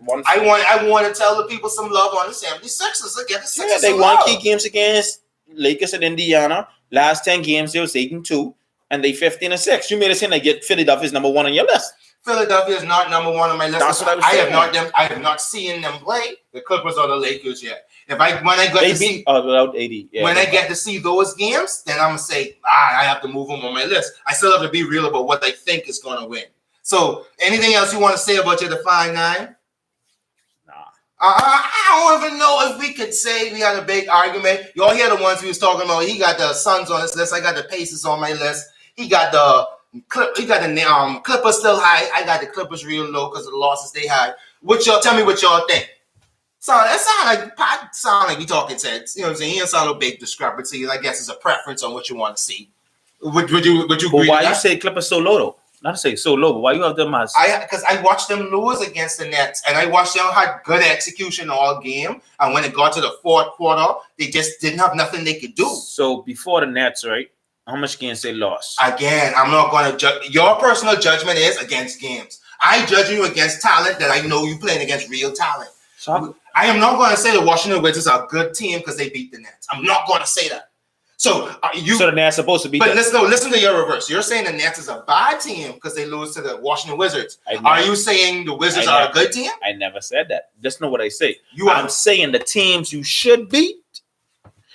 won. I want to tell the people some love on the 76ers. Again, the Sixers. Yeah, they won key games against Lakers and Indiana. Last 10 games they was 8-2, and they 15-6. You made it seem like Philadelphia is number 1 on your list. Philadelphia is not number 1 on my list. That's what I was saying. I have not seen them play the Clippers or the Lakers yet. When I get to see those games, then I'm gonna say I have to move them on my list. I still have to be real about what I think is gonna win. So, anything else you want to say about your Define 9? Nah. I don't even know if we could say we had a big argument. You all hear the ones we was talking about. He got the Suns on his list. I got the Pacers on my list. He got the Clippers still high. I got the Clippers real low because of the losses they had. Tell me what y'all think. So that sound like we talking sense. You know what I'm saying? He doesn't sound a big discrepancy. I guess it's a preference on what you want to see. Would you agree? But why you say Clippers so low though? Not to say so low, but why you have them as? Because I watched them lose against the Nets, and I watched them had good execution all game. And when it got to the 4th quarter, they just didn't have nothing they could do. So before the Nets, right? How much games they lost? Again, I'm not going to judge. Your personal judgment is against games. I judge you against talent that I know you playing against real talent. So I am not going to say the Washington Wizards are a good team because they beat the Nets. I'm not going to say that. So the Nets supposed to be. But listen to your reverse. You're saying the Nets is a bad team because they lose to the Washington Wizards. Are you saying the Wizards are a good team? I never said that. That's not what I say. I'm saying the teams you should beat.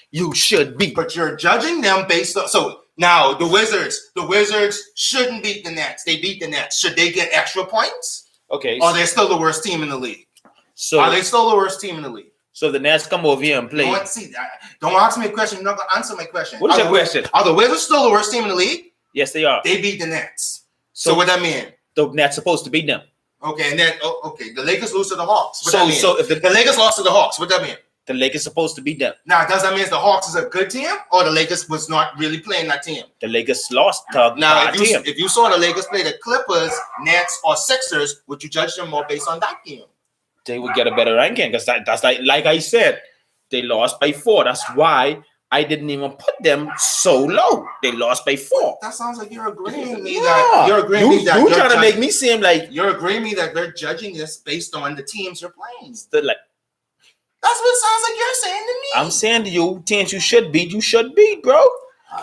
You should beat. But you're judging them based on now the Wizards shouldn't beat the Nets. They beat the Nets. Should they get extra points? Okay. Or they're still the worst team in the league? So are they still the worst team in the league? So the Nets come over here and play. Don't ask me a question. You're not going to answer my question. What is your question? Are the Wizards still the worst team in the league? Yes, they are. They beat the Nets. So what that mean? The Nets supposed to beat them. Okay, and then the Lakers lose to the Hawks. What that mean? So if the Lakers lost to the Hawks, what that mean? The Lakers supposed to beat them. Now, does that mean the Hawks is a good team, or the Lakers was not really playing that team? The Lakers lost to now, if you saw the Lakers play the Clippers, Nets, or Sixers, would you judge them more based on that game? They would get a better ranking because that's like I said, they lost by 4. That's why I didn't even put them so low. They lost by 4. That sounds like you're agreeing with me that you're trying to make me seem like you're agreeing with me that they're judging this based on the teams you're playing. That's what it sounds like you're saying to me. I'm saying to you, teams you should beat, bro.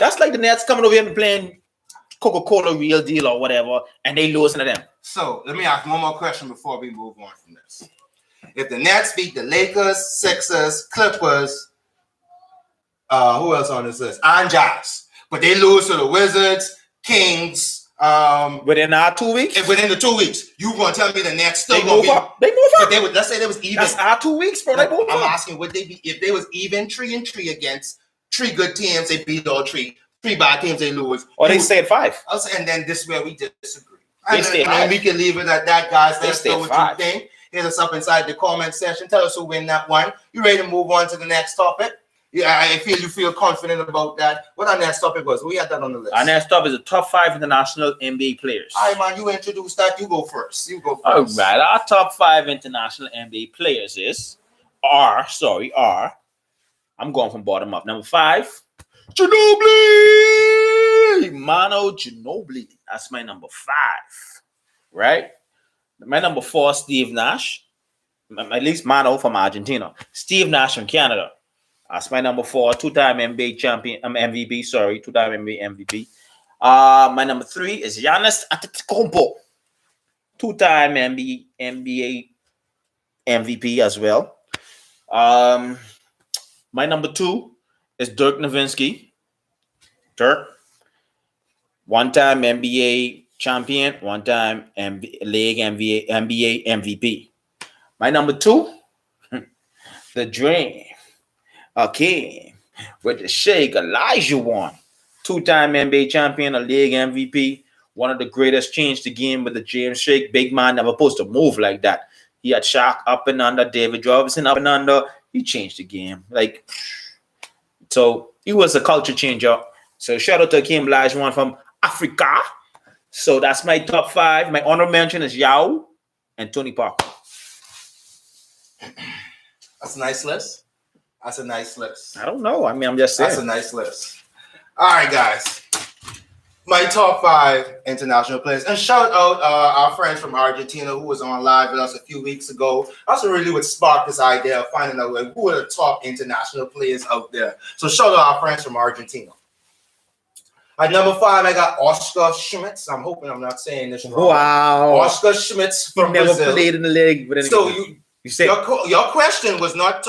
That's like the Nets coming over here and playing Coca-Cola Real Deal or whatever, and they losing to them. So let me ask one more question before we move on from this. If the Nets beat the Lakers, Sixers, Clippers, who else on this list? And Jazz. But they lose to the Wizards, Kings. Within our 2 weeks? Within the 2 weeks. You going to tell me the Nets still going to be up? They move up. But let's say they was even. That's our 2 weeks, bro. They move up. I'm asking, would they be, if they was even 3-3 against 3 good teams, they beat all 3 bad teams, they lose. Or they stay at 5. And then this is where we disagree. They stay at 5. We can leave it at that, guys. They stay at 5. You think. Hit us up inside the comment section. Tell us who win that one. You ready to move on to the next topic? Yeah, I feel you feel confident about that. What our next topic was? We had that on the list. Our next topic is the top 5 international NBA players. All right, man, you introduce that. You go first. All right, our top 5 international NBA players are. I'm going from bottom up. Number 5, Ginobili. Manu Ginobili. That's my number 5. Right? My number 4, Steve Nash. At least Manu from Argentina. Steve Nash from Canada. That's my number 4. 2-time NBA champion. MVP. Sorry, 2-time NBA MVP. My number 3 is Giannis Antetokounmpo. 2-time NBA MVP as well. My number 2 is Dirk Nowitzki. Dirk. 1-time NBA champion, 1-time league NBA MVP. My number 2, the Dream. Okay. With the Shake, Elijah Wan. 2-time NBA champion, a league MVP. One of the greatest changed the game with the James Shake. Big man never supposed to move like that. He had Shaq up and under, David Robinson up and under. He changed the game. So he was a culture changer. So shout out to Hakeem Olajuwon from Africa. So that's my top 5. My honorable mention is Yao and Tony Parker. That's a nice list. That's a nice list. I don't know. I mean, I'm just saying. That's a nice list. All right, guys. My top 5 international players. And shout out our friends from Argentina who was on live with us a few weeks ago. That's really what sparked this idea of finding out who are the top international players out there. So shout out our friends from Argentina. At number 5, I got Oscar Schmitz. I'm hoping I'm not saying this wrong. Wow. Oscar Schmitz from never Brazil. Played in the league. But So you said your question was not...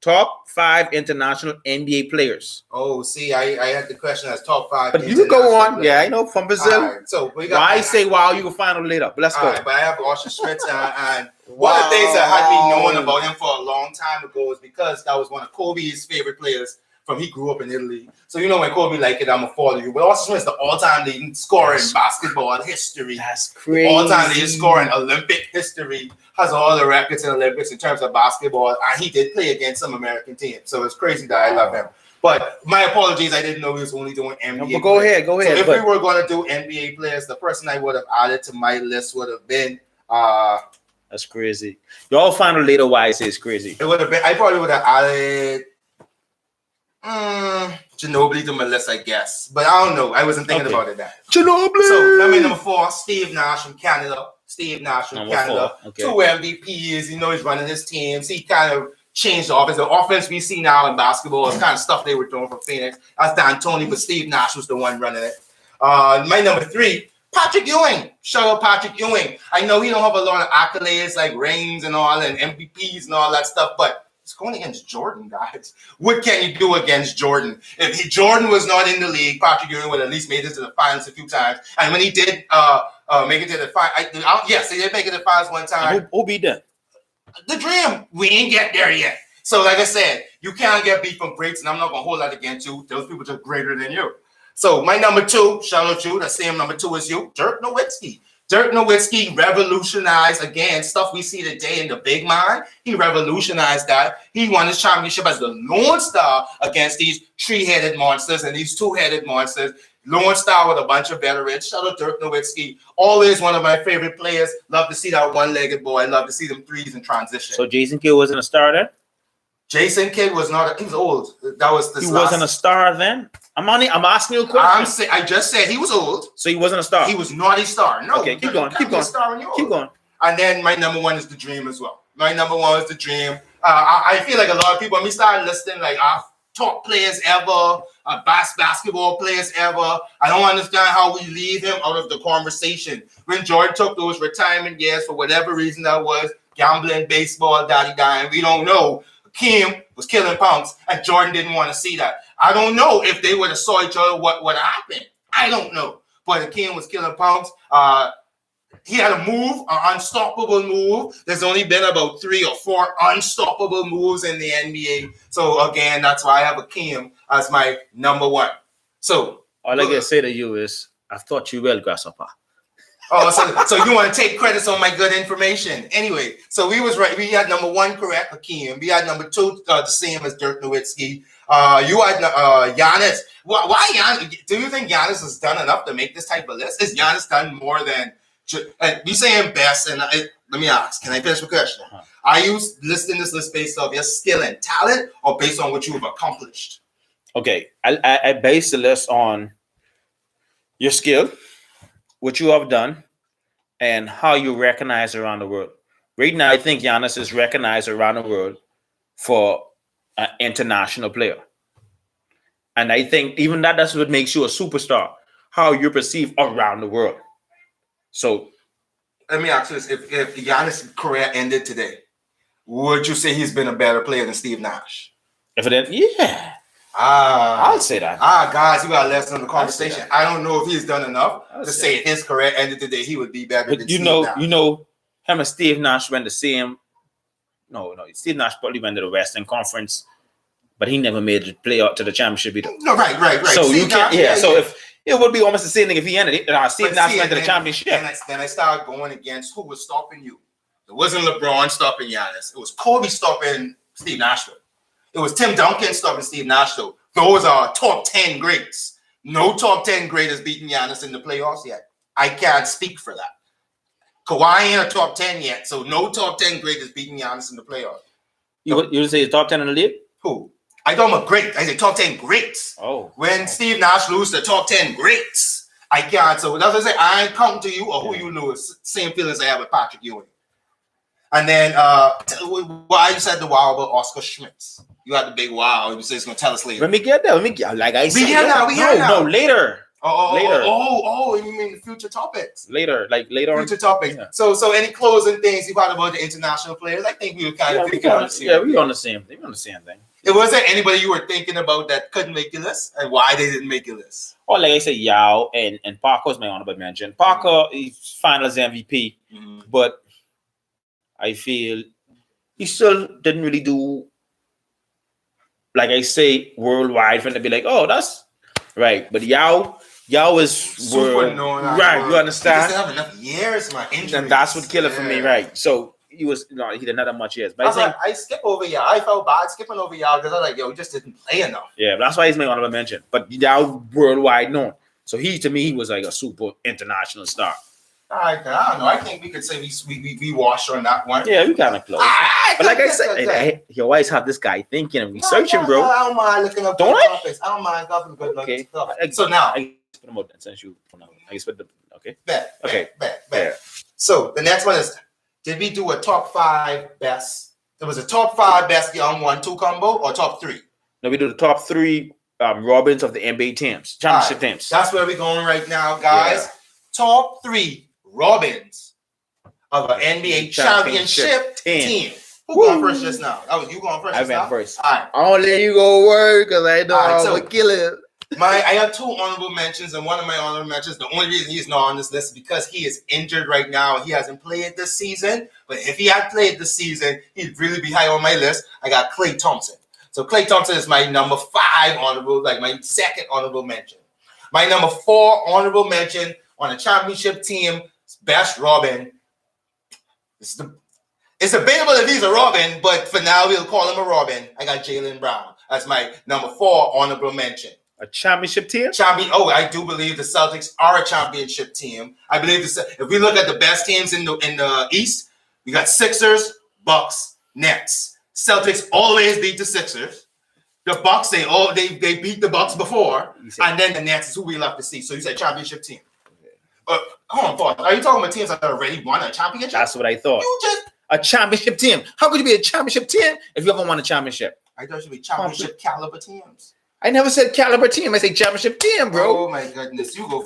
top 5 international NBA players. Oh, see, I had the question as top 5. But you go on. Players. Yeah, I know, from Brazil. Right, so we got... Why say wow, you can find out later. But let's go. Right, but I have Oscar Schmitz and one of the things that had me knowing about him for a long time ago is because that was one of Kobe's favorite players. He grew up in Italy. So, you know, when Kobe like it, I'm going to follow you. But Oscar Schmitz is the all-time leading scorer in basketball history. That's crazy. All-time leading scorer in Olympic history. Has all the records in Olympics in terms of basketball. And he did play against some American teams. So it's crazy that I love him. But my apologies, I didn't know he was only doing NBA but go ahead. So if we were going to do NBA players, the person I would have added to my list would have been... that's crazy. Y'all find out later why I say it's crazy. It would have been... I probably would have added... Ginobili to my list, I guess. But I don't know. I wasn't thinking about it that. Ginobili! So, number 4, Steve Nash from Canada. Number 4. Okay. 2 MVPs. You know, he's running his teams. He kind of changed the offense. The offense we see now in basketball is kind of stuff they were doing from Phoenix. That's D'Antoni, but Steve Nash was the one running it. My number 3, Patrick Ewing. Shout out Patrick Ewing. I know he don't have a lot of accolades like rings and all and MVPs and all that stuff, but it's going against Jordan, guys. What can you do against Jordan? If Jordan was not in the league, Patrick Ewing would at least made it to the finals a few times. And when he did make it to the finals, yes, he did make it to the finals one time. Who beat them? The Dream. We ain't get there yet. So, like I said, you can't get beat from greats, and I'm not going to hold that against you. Those people are just greater than you. So, my number 2, shout out to you, the same number 2 as you, Dirk Nowitzki. Dirk Nowitzki revolutionized, again, stuff we see today in the big man. He revolutionized that. He won his championship as the Lone Star against these 3-headed monsters and these 2-headed monsters. Lone Star with a bunch of veterans. Shout out Dirk Nowitzki. Always one of my favorite players. Love to see that one-legged boy. Love to see them threes in transition. So Jason Kidd wasn't a star then? Jason Kidd was not. He was old. That was the. He wasn't a star then. I'm asking you a question. I just said he was old. So he wasn't a star. He was not a star. No. Okay, keep going. Keep going. Keep going. And then my number 1 is the Dream as well. My number 1 is the Dream. I feel like a lot of people. When we started listing like our top players ever, basketball players ever, I don't understand how we leave him out of the conversation. When Jordan took those retirement years for whatever reason that was, gambling, baseball, daddy dying, we don't know. Kim was killing punks, and Jordan didn't want to see that. I don't know if they would have saw each other, what would have happened. I don't know. But Kim was killing punks. He had a move, an unstoppable move. There's only been about 3 or 4 unstoppable moves in the NBA. So, again, that's why I have Kim as my number 1. So, all I can say to you is, I've taught you well, Grasshopper. Oh, so you want to take credits on my good information? Anyway, so we was right. We had number 1 correct, Hakeem. We had number 2 the same as Dirk Nowitzki. You had Giannis. Why Giannis? Do you think Giannis has done enough to make this type of list? Is Giannis done more than? You saying best? And let me ask. Can I finish my question? Are you listing this list based off your skill and talent, or based on what you have accomplished? Okay, I base the list on your skill, what you have done, and how you recognize around the world. Right now, I think Giannis is recognized around the world for an international player. And I think even that's what makes you a superstar, how you're perceived around the world. So let me ask you this. If Giannis' career ended today, would you say he's been a better player than Steve Nash? If it didn't, yeah. I'll say that. Guys, you got to listen to the conversation. I don't know if he's done enough to say if his career ended today, he would be better than Steve Nash. You know, him and Steve Nash went the same. No, Steve Nash probably went to the Western Conference, but he never made the playoff to the championship either. No, right. So Steve you can't, Nash, so if it would be almost the same thing if he ended it. Steve Nash went to the championship. Then I started going against who was stopping you. It wasn't LeBron stopping Giannis. It was Kobe stopping Steve Nash. It was Tim Duncan stopping Steve Nash. Those are top 10 greats. No top 10 great has beaten Giannis in the playoffs yet. I can't speak for that. Kawhi ain't a top 10 yet, so no top 10 great has beaten Giannis in the playoffs. You would say top 10 in the league? Who? I don't know great. I say top 10 greats. When Steve Nash loses the top 10 greats, I can't. So that's what I say. I ain't come to you or who you lose. Same feelings I have with Patrick Ewing. And then why you said the wow about Oscar Schmitz? You had the big wow. You said it's gonna tell us later. Let me get there. Like I said. We here now. No, later. Later. You mean the future topics? Later on. Future topics. Yeah. So any closing things you thought about the international players? I think we were kind of thinking on the same. Yeah, we on the same thing. It wasn't anybody you were thinking about that couldn't make your list, and why they didn't make your list. Or like I said, Yao and Parker was my honorable mention. Parker is finals MVP, but I feel he still didn't really do, like I say, worldwide for them to be like, oh, that's right. But Yao is super known. Right, you understand? He doesn't have enough years, man. Injuries. And that's what killed it for me, right? So he didn't have that much years. But I skip over Yao. I felt bad skipping over Yao because I was like, he just didn't play enough. Yeah, that's why he's my honorable mention. But Yao worldwide known. So to me, he was like a super international star. I don't know. I think we could say we washed on that one. Yeah, we kind of close. But like I said, you always have this guy thinking and researching, bro. I don't mind looking up topics. I don't mind talking good okay. So now I put them out since you. I just put the okay. Bet. So the next one is: did we do a top 5 best? It was a top 5 best young 1-2 combo or top 3? No, we do the top 3 Robins of the NBA teams, championship teams. That's where we're going right now, guys. Yeah. Top 3 Robins of an NBA championship team. Who going first just now? That was you going first. I went first. All right. I'll let you go work because I know I'm gonna kill it. I have 2 honorable mentions, and one of my honorable mentions, the only reason he's not on this list is because he is injured right now. He hasn't played this season. But if he had played this season, he'd really be high on my list. I got Klay Thompson. So Klay Thompson is my number 5 honorable, like my second honorable mention. My number 4 honorable mention on a championship team, best Robin. It's debatable if he's a Robin, but for now we'll call him a Robin. I got Jaylen Brown as my number 4 honorable mention. A championship team? I do believe the Celtics are a championship team. I believe if we look at the best teams in the East, we got Sixers, Bucks, Nets. Celtics always beat the Sixers. The Bucks, they beat the Bucks before, and then the Nets is who we love to see. So you said championship team. Hold on, Paul. Are you talking about teams that already won a championship? That's what I thought. A championship team. How could you be a championship team if you haven't won a championship? I thought it should be championship caliber teams. I never said caliber team. I say championship team, bro. Oh my goodness. You go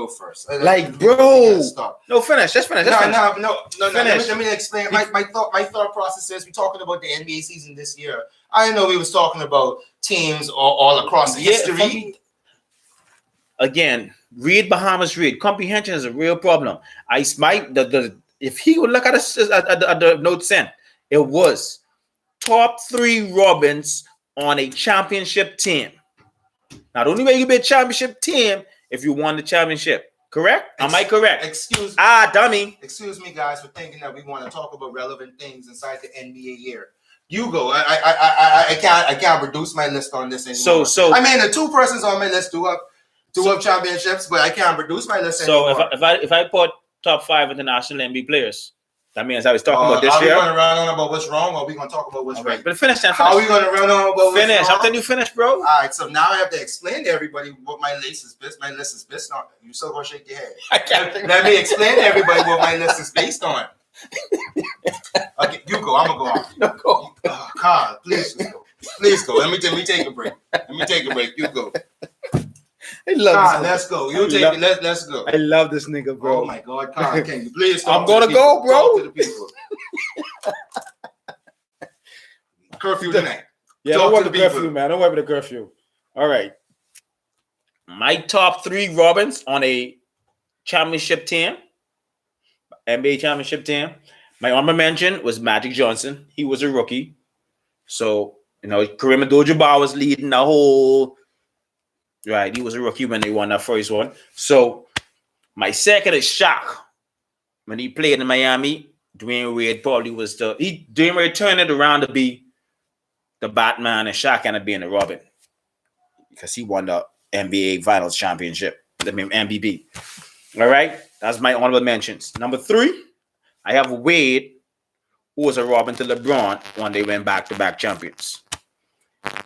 first. Like, bro. No, finish. Just finish. No. Let me explain. My thought process is we're talking about the NBA season this year. I know we was talking about teams all across the history. Again, read Bahamas read. Comprehension is a real problem. If he would look at the note sent, it was top 3 Robins on a championship team. Now, the only way you be a championship team if you won the championship. Correct? Am I correct? Excuse dummy. Excuse me, guys, for thinking that we want to talk about relevant things inside the NBA year. You go. I can't reduce my list on this anymore. So I mean, the two persons on my list do have championships, but I can't reduce my list anymore. So if I put top 5 international NBA players, that means I was talking about this year. Are we going to run on about what's wrong, or are we going to talk about what's right? But finish that. How are we going to run on about what's finish? wrong? After you finish, bro. All right, so now I have to explain to everybody what my list is based. My list is based on. You still gonna shake your head? I can't. Let me explain to everybody what my list is based on. Okay, you go. I'm gonna go on. No, go. Oh, God, please go. Please go. Let me take a break. You go. I love God, let's go. You take it. Let's go. I love this nigga, bro. Oh my God, God, can you please? I'm gonna go, bro. Talk to the people. Curfew tonight. Yeah, don't worry about the curfew, man. Don't worry about the curfew. All right. My top 3 Robins on a championship team, NBA championship team. My honorable mention was Magic Johnson. He was a rookie. So, Kareem Abdul-Jabbar was leading the whole. Right, he was a rookie when they won that first one. So, my second is Shaq. When he played in Miami, Dwayne Wade probably was Dwayne Wade turned it around to be the Batman, and Shaq ended up being the Robin because he won the NBA Finals championship, the MVP. All right, that's my honorable mentions. Number 3, I have Wade, who was a Robin to LeBron when they went back-to-back champions.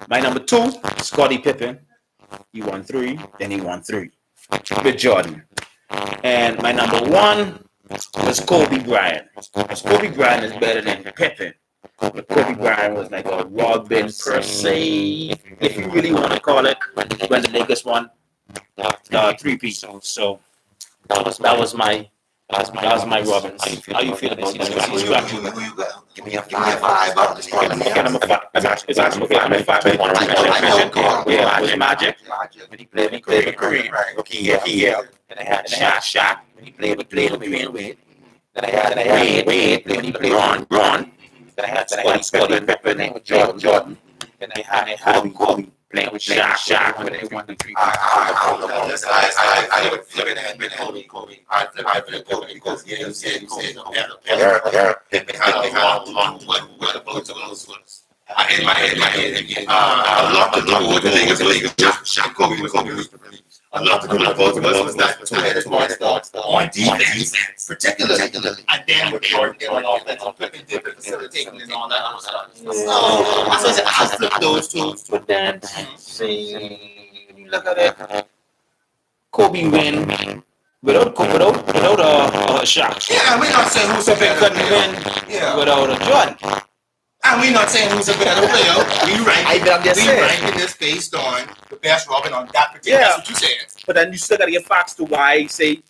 My number 2, Scottie Pippen. He won 3, then he won 3 with Jordan. And my number 1 was Kobe Bryant. Because Kobe Bryant is better than Pippen. But Kobe Bryant was like a Robin per se, if you really want to call it, when the Lakers won 3-peat. So that was my Robins. How you feel this season? Give me a 5 out this one. Number 5. It's actually okay. I'm at 5. Yeah, was Magic. When he played with Kareem. Yeah. And I had Shaq. When he played with Dwayne Wade. Then I had Wade. When he played Ron. Then I had Scottie Pippen playing with Jordan. Then I had Kobe playing with Shaq when they won the 3-peat. I would flip it and admit Kobe. I flip Kobe because he said Pippen had a long what about those ones. In my head, I love to do what the Lakers Shaq Kobe was the release. I love to do what both of us was that two headed thoughts on defense, particularly. And then they were on offense on Pippen did facilitating and all that other stuff. So I flip those two. But then, see, when you look at it, Kobe win without Shaq. Yeah, we're not saying who's a better player without a Jordan. And we're not saying who's a better player. We ranking this based on the best Robin on that particular. Yeah. That's what you said. But then you still got to get facts to why I say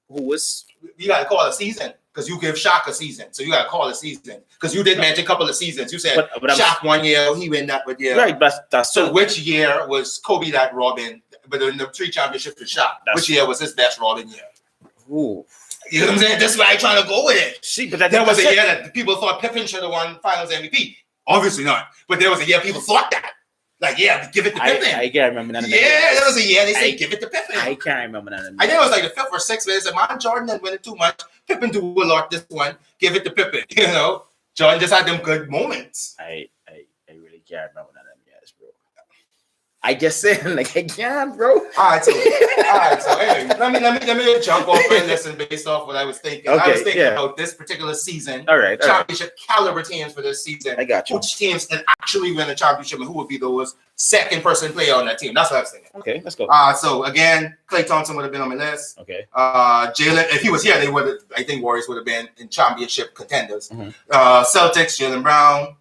who was. You got to call a season because you give Shaq a season. So you got to call a season because you did mention a couple of seasons. You said but Shaq 1 year, he win that year. Right, that's so. Which year was Kobe that Robin? But in the 3 championships with Shaq, which year was his best Robin year? Ooh. You know what I'm saying? That's why I'm trying to go with it. See, but there was a year that people thought Pippen should have won Finals MVP. Obviously not. But there was a year people thought that. Like, yeah, give it to Pippen. I can't remember none of that. Yeah, there was a year they say give it to Pippen. I can't remember none of that. I think it was like the 5th or 6th where they said, man, Jordan didn't win it too much. Pippen do a lot this one. Give it to Pippen. You know? Jordan just had them good moments. I really can't remember none of them guys, bro. I just said like I can't, bro. All right, so anyway, let me jump off and listen based off what I was thinking. Okay, I was thinking about this particular season. All right, championship caliber teams for this season. I got you. Which teams can actually win a championship and who would be those second person player on that team? That's what I was thinking. Okay, let's go. So again, Klay Thompson would have been on my list. Okay. Jalen, if he was here, I think Warriors would have been in championship contenders. Mm-hmm. Celtics, Jalen Brown.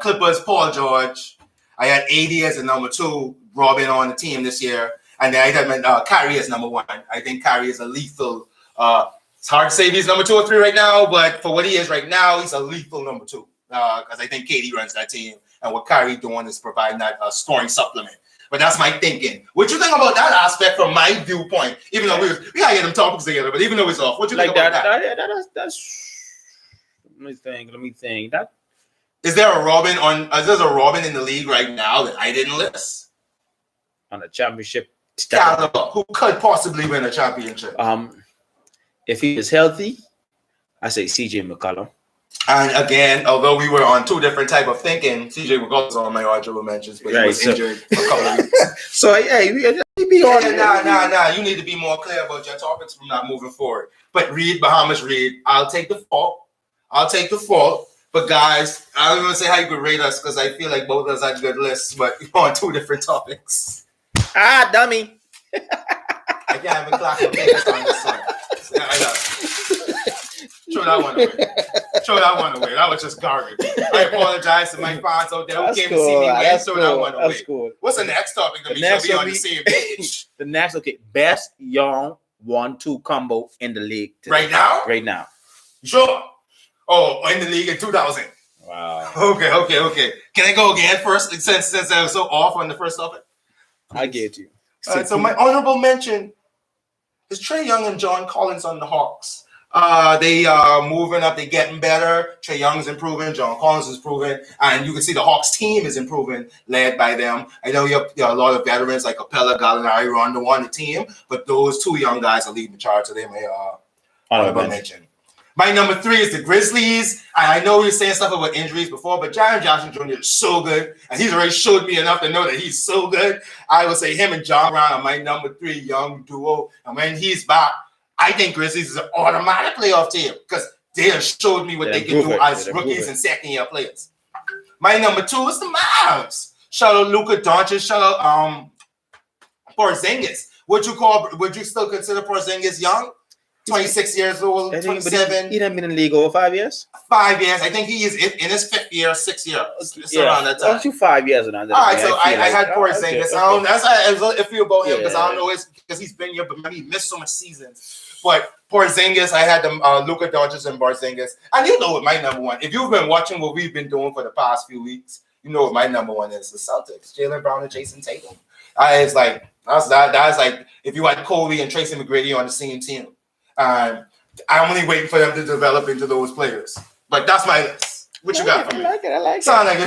Clippers, Paul George. I had AD as a number 2, Robin on the team this year. And then I had Kyrie as number 1. I think Kyrie is a lethal. It's hard to say if he's number 2 or 3 right now, but for what he is right now, he's a lethal number 2. Because I think KD runs that team. And what Kyrie doing is providing that scoring supplement. But that's my thinking. What you think about that aspect from my viewpoint? Even though we gotta get them topics together, but even though it's off, what you think about that? That's let me think. That is there a Robin in the league right now that I didn't list? On a championship caliber who could possibly win a championship? If he is healthy, I say CJ McCollum. And again, although we were on two different type of thinking, CJ McCollum was on my honorable mentions, but he was injured for a couple of weeks. So hey, we be on. Nah. You need to be more clear about your topics from not moving forward. But Reed, Bahamas Reed, I'll take the fault. But guys, I don't want to say how you could rate us because I feel like both of us had good lists, but we're on two different topics. Dummy. I can't even clap my fingers on this one. Throw that one away. That was just garbage. I apologize to my fans out there who came to see me win. Throw that one away. Cool. What's the next topic? We shall be on the same page. The next, best young 1-2 combo in the league today. Right now. Sure. Oh, in the league in 2000. Wow. Okay. Can I go again first? Since I was so off on the first topic. I get you. So my honorable mention is Trae Young and John Collins on the Hawks. They are moving up. They're getting better. Trae Young is improving. John Collins is improving. And you can see the Hawks team is improving, led by them. I know you have a lot of veterans like Capella, Gallinari, Rondo on the team, but those two young guys are leading the charge. So they may honorable mention. My number 3 is the Grizzlies. I know we were saying stuff about injuries before, but Jaren Jackson Jr. is so good. And he's already showed me enough to know that he's so good. I would say him and John Brown are my number 3 young duo. And when he's back, I think Grizzlies is an automatic playoff team because they have showed me what they can do as rookies and second-year players. My number 2 is the Mavs. Shout out Luka Doncic. Shout out Porzingis. Would you still consider Porzingis young? 26 years old, 27. He done been in the league over 5 years? 5 years. I think he is in his 5th year, 6th year. Around that time. Aren't you 5 years and under? All right, so I had Porzingis. That's how I feel about him because I don't know because he's been here, but maybe he missed so much seasons. But Porzingis, I had Luka Doncic and Porzingis. And you know what my number 1. If you've been watching what we've been doing for the past few weeks, you know what my number 1 is. The Celtics. Jaylen Brown and Jason Tatum. That's like if you had Kobe and Tracy McGrady on the same team. I'm only waiting for them to develop into those players. But that's my list. What you got for me? I like it. Sound like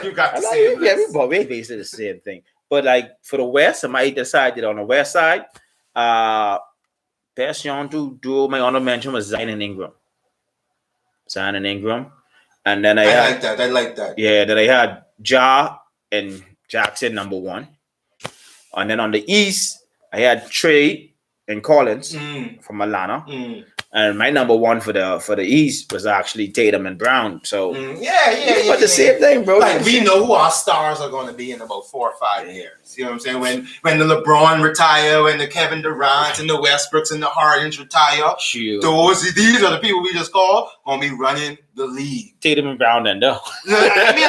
you got the same list. Yeah, we basically the same thing. But like for the West, I might decide on the West side. Best young duo, my honor mention was Zion and Ingram. And then I like that. Yeah, then I had Ja and Jackson number 1. And then on the East, I had Trae and Collins from Atlanta. And my number 1 for the East was actually Tatum and Brown. So but the same thing, bro. Like we know who our stars are going to be in about 4 or 5 years. You know what I'm saying? When the LeBron retire, when the Kevin Durant and the Westbrooks and the Hardens retire, these are the people we just call going to be running the league. Tatum and Brown, then though. I mean,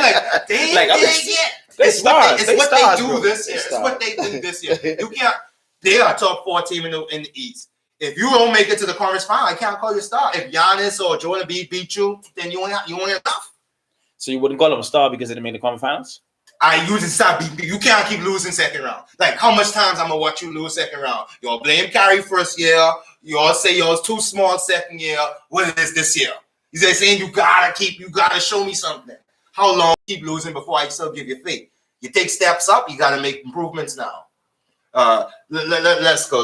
it's what they do this year. It's what they do this year. You can't. They are top 4 team in the East. If you don't make it to the conference final, I can't call you a star. If Giannis or Jordan beat you, then you ain't enough. So you wouldn't call them a star because they didn't make the conference finals? I usually stop. You can't keep losing second round. Like how much times I'm gonna watch you lose second round? Y'all blame Kyrie first year. Y'all say y'all's too small second year. What is this year? They're saying you gotta show me something. How long keep losing before I still give you faith? You take steps up. You gotta make improvements now. Let's go.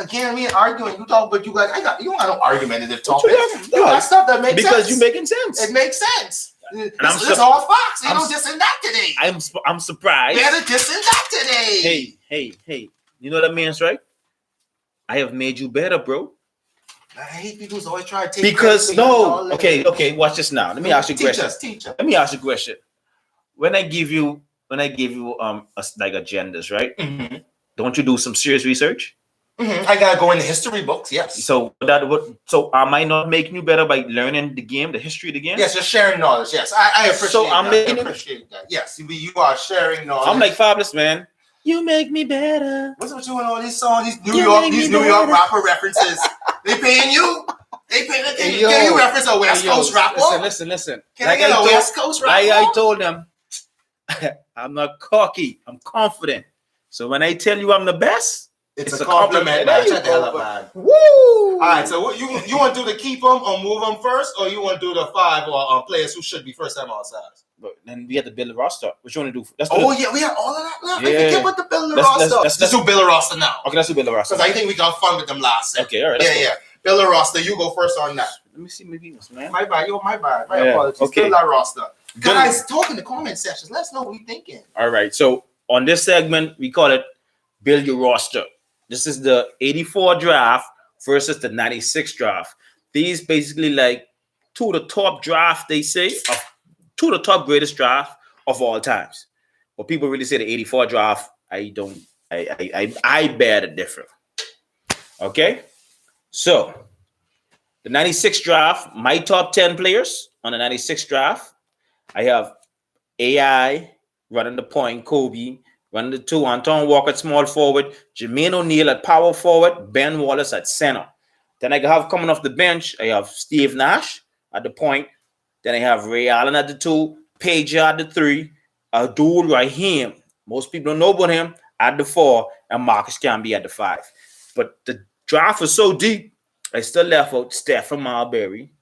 Again, we ain't arguing. You talk, but you got you don't have no argumentative topic. You got stuff that makes sense. Because you making sense. It makes sense. It's all facts. You know, just in that today. I'm surprised. Better just in that today. Hey. You know what that means, right? I have made you better, bro. I hate people who always try to take because no. Okay. Watch this now. Let me ask you a question. Teach us. Let me ask you a question. When I give you like agendas, right? Mm-hmm. Don't you do some serious research? Mm-hmm. I gotta go in the history books. Yes. So am I not making you better by learning the game, the history of the game? Yes, you're sharing knowledge. Yes, I appreciate. So I appreciate that. Yes, you are sharing knowledge. I'm like Fabulous, man. You make me better. What's with you and all these songs? These New York rapper references. They paying you? Can you reference a West Coast rapper? Listen. Can I get a West Coast rapper? I told them, I'm not cocky. I'm confident. So when I tell you I'm the best, it's a compliment. Man. Woo! All right. So what you want to do to keep them or move them first, or you want to do the 5 or players who should be first time all stars? But then we had to build a roster. What you want to do? Yeah, we have all of that left. Yeah. I forget what the build a roster. Let's do build a roster now. Okay, let's do build a roster. Because I think we got fun with them last set. Okay, all right. Yeah. Build a roster. You go first on that. Let me see. Maybe it was man. My bad. My apologies. Okay. Build that roster. Guys, talk in the comment sections. Let us know what you're thinking. All right. So on this segment, we call it Build Your Roster. This is the 84 draft versus the 96 draft. These basically like two of the top draft, they say, two of the top greatest draft of all times. But people really say the 84 draft, I bear the difference. Okay? So, the 96 draft, my top 10 players on the 96 draft, I have AI running the point, Kobe running the 2, Anton Walker at small forward, Jermaine O'Neal at power forward, Ben Wallace at center. Then I have coming off the bench, I have Steve Nash at the point. Then I have Ray Allen at the 2, Page at the 3, Abdul Rahim. Most people don't know about him at the 4, and Marcus Camby at the 5. But the draft was so deep, I still left out Stephen Marbury.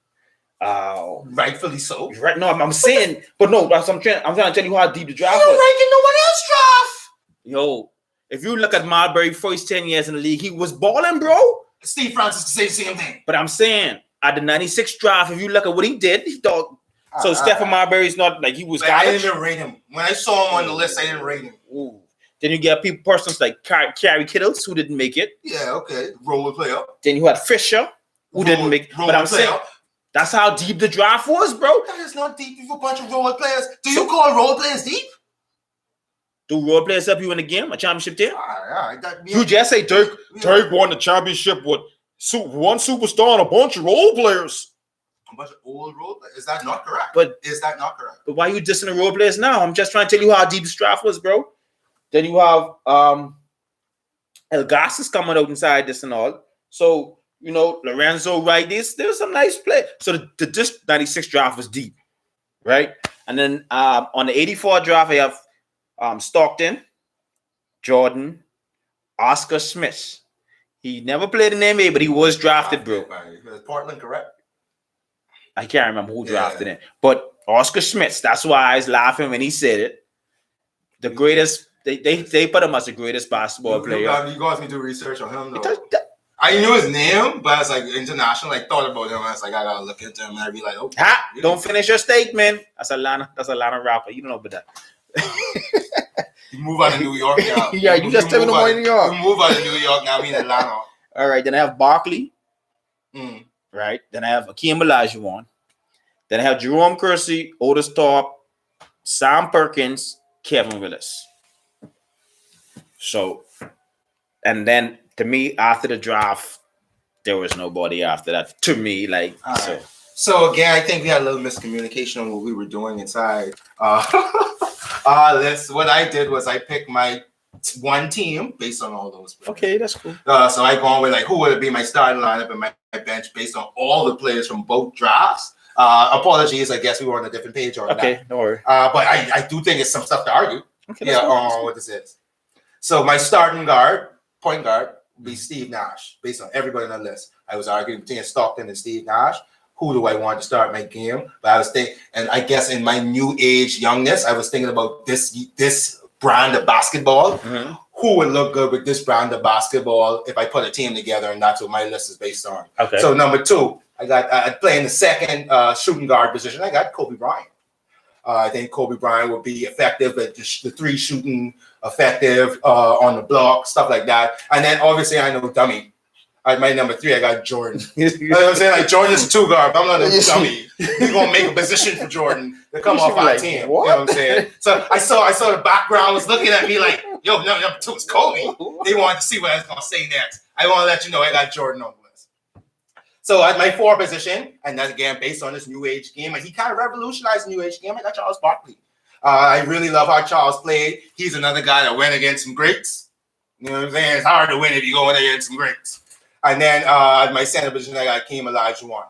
Rightfully so. Right? No, I'm saying, but no, I'm trying to tell you how deep the draft You was. ranking no one else draft. Yo, if you look at Marbury first 10 years in the league, he was balling, bro. Steve Francis can say the same thing. But I'm saying at the 96 draft, if you look at what he did, he thought. So Stephen Marbury's not like he was. I didn't even rate him. When I saw him on the list, I didn't rate him. Ooh. Then you get persons like Kerry Kittles who didn't make it. Yeah, okay. Role player. Then you had Fisher who didn't make it. But I'm saying that's how deep the draft was, bro. That is not deep. You a bunch of role players. Do you call role players deep? Do role players help you in the game, a championship team? All right. You just say Dirk won the championship with one superstar and a bunch of role players. A bunch of old role players. Is that not correct? But why are you dissing the role players now? I'm just trying to tell you how deep this draft was, bro. Then you have El Gas is coming out inside this and all. So, Lorenzo Wright, there's some nice play. So this 96 draft was deep, right? And then on the 84 draft, I have Stockton, Jordan, Oscar Smith. He never played in the NBA, but he was drafted, bro. Is Portland correct? I can't remember who drafted him. But Oscar Smith, that's why I was laughing when he said it. The greatest, they put him as the greatest basketball player. You guys can do research on him, though. I knew his name, but it's like international. I thought about him. I was like, I gotta look into him. And I'd be like, okay. Don't finish your statement. That's Atlanta rapper. You don't know about that. You move out of New York now. Yeah, you just tell me the one in New York. You move out of New York now. I'm in Atlanta. All right, then I have Barkley. Right. Then I have Akeem Olajuwon. Then I have Jerome Kersey, Otis Thorpe, Sam Perkins, Kevin Willis. So, and then to me, after the draft, there was nobody after that. To me, like so. Right. So again, I think we had a little miscommunication on what we were doing inside. What I did was I picked my one team based on all those players. Okay, that's cool. So I gone with like who would be my starting lineup and my bench based on all the players from both drafts. Apologies, I guess we were on a different page on that. Okay, don't worry. But I do think it's some stuff to argue. Okay, yeah, on what this is. So my starting point guard, would be Steve Nash, based on everybody on the list. I was arguing between Stockton and Steve Nash. Who do I want to start my game? But I was thinking, and I guess in my new age youngness, I was thinking about this brand of basketball. Mm-hmm. Who would look good with this brand of basketball if I put a team together, and that's what my list is based on. Okay. So number 2, I got playing the second shooting guard position. I got Kobe Bryant. I think Kobe Bryant would be effective at the 3 shooting, effective on the block, stuff like that. And then obviously I know dummy. At my number 3, I got Jordan. You know what I'm saying? Like Jordan's 2 guard, but I'm not a dummy. He's gonna make a position for Jordan to come off our team. What? You know what I'm saying? So I saw the background was looking at me like, yo, number 2 is Kobe. They wanted to see what I was gonna say next. I want to let you know I got Jordan on the list. So at my 4 position, and then again based on this new age game, and he kind of revolutionized the new age game. I got Charles Barkley. I really love how Charles played. He's another guy that went against some greats. You know what I'm saying? It's hard to win if you go in against some greats. And then at my center position, I got Akeem Olajuwon.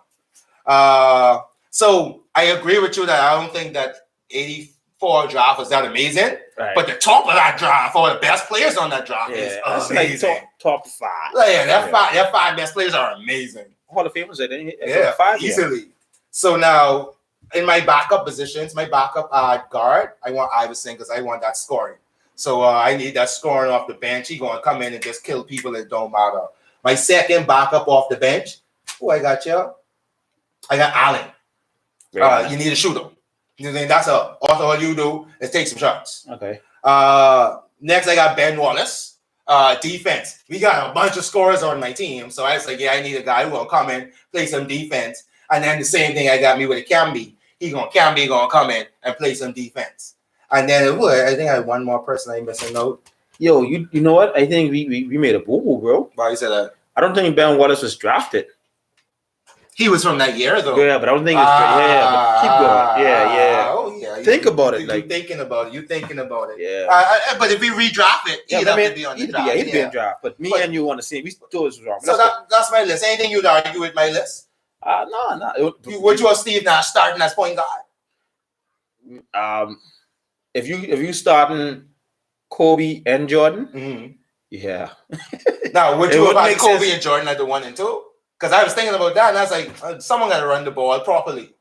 So I agree with you that I don't think that 84 draft was that amazing. Right. But the top of that draft, all the best players on that draft is amazing. Like top 5. Their 5 best players are amazing. Hall of Famers, yeah, 5 easily. So now in my backup positions, my backup guard, I want Iverson because I want that scoring. So I need that scoring off the bench. He gonna come in and just kill people. It don't matter. My second backup off the bench. Who I got you? I got Allen. You need a shooter. You think that's all you do is take some shots. Okay. Next I got Ben Wallace. Defense. We got a bunch of scorers on my team. So I was like, yeah, I need a guy who will come in, play some defense. And then the same thing I got me with a Camby. Camby gonna come in and play some defense. And then I think I had one more person I missing out. Yo, you know what? I think we made a boo-boo, bro. Why you said that? I don't think Ben Wallace was drafted. He was from that year though. Yeah, but I don't think it's but keep going. Yeah. Oh yeah. Think about it. You thinking about it. Yeah. But if we redraft it, he'd have to be on the draft. Yeah, he'd be on draft. But me and you want to see it. We still was wrong. So that's my list. Anything you'd argue with my list? No. Would you have Steve Nash starting as point guard? If you starting Kobe and Jordan, yeah. Now, would you have had Kobe and Jordan at the 1 and 2? Because I was thinking about that, and I was like, someone got to run the ball properly.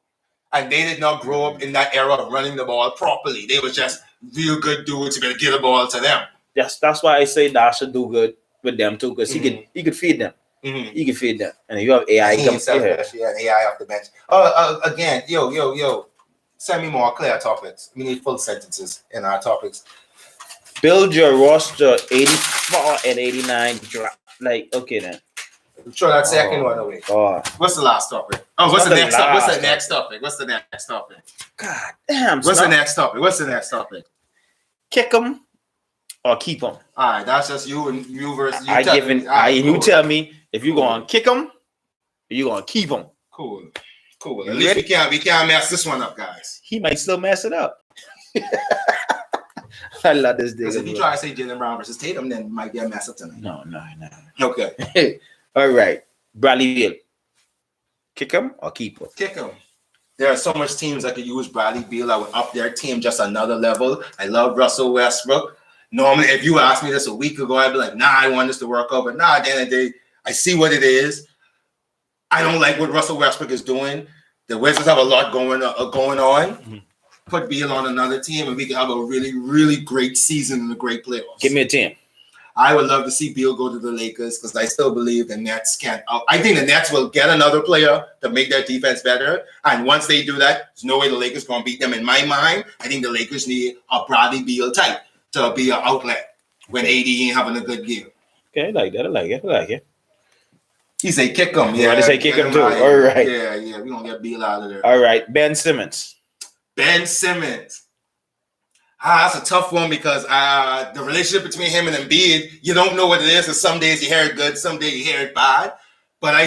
And they did not grow up in that era of running the ball properly. They were just real good dudes who could get the ball to them. Yes, that's why I say Nash should do good with them too, because he could feed them. He can feed them. And if you have AI, he himself, yeah, AI off the bench. Again, yo. Send me more clear topics. We need full sentences in our topics. Build your roster 84 and 89 draft. Like, okay then. Throw that second one away. What's the last topic? What's the next topic? God damn. What's the next topic? Kick them or keep them. All right, that's just you versus you. You tell me if you're going to kick them or you're going to keep them. Cool. At least we can't mess this one up, guys. He might still mess it up. I love this dude. If you try to say Jaylen Brown versus Tatum, then it might get a mess up tonight. No. Okay. All right. Bradley Beal. Kick him or keep him? Kick him. There are so much teams that could use Bradley Beal. I would up their team just another level. I love Russell Westbrook. Normally, if you asked me this a week ago, I'd be like, I want this to work out. But at the end of the day, I see what it is. I don't like what Russell Westbrook is doing. The Wizards have a lot going on. Put Beal on another team, and we can have a really, really great season and a great playoffs. Give me a team. I would love to see Beal go to the Lakers because I still believe the Nets can't. I think the Nets will get another player to make their defense better. And once they do that, there's no way the Lakers going to beat them. In my mind, I think the Lakers need a Bradley Beal type to be an outlet when AD ain't having a good game. Okay, I like it. He say kick him. Yeah, I say kick him too. All right. Yeah. We're going to get Beal out of there. All right. Ben Simmons. That's a tough one because the relationship between him and Embiid, you don't know what it is. And some days you hear it good, some days you hear it bad. But I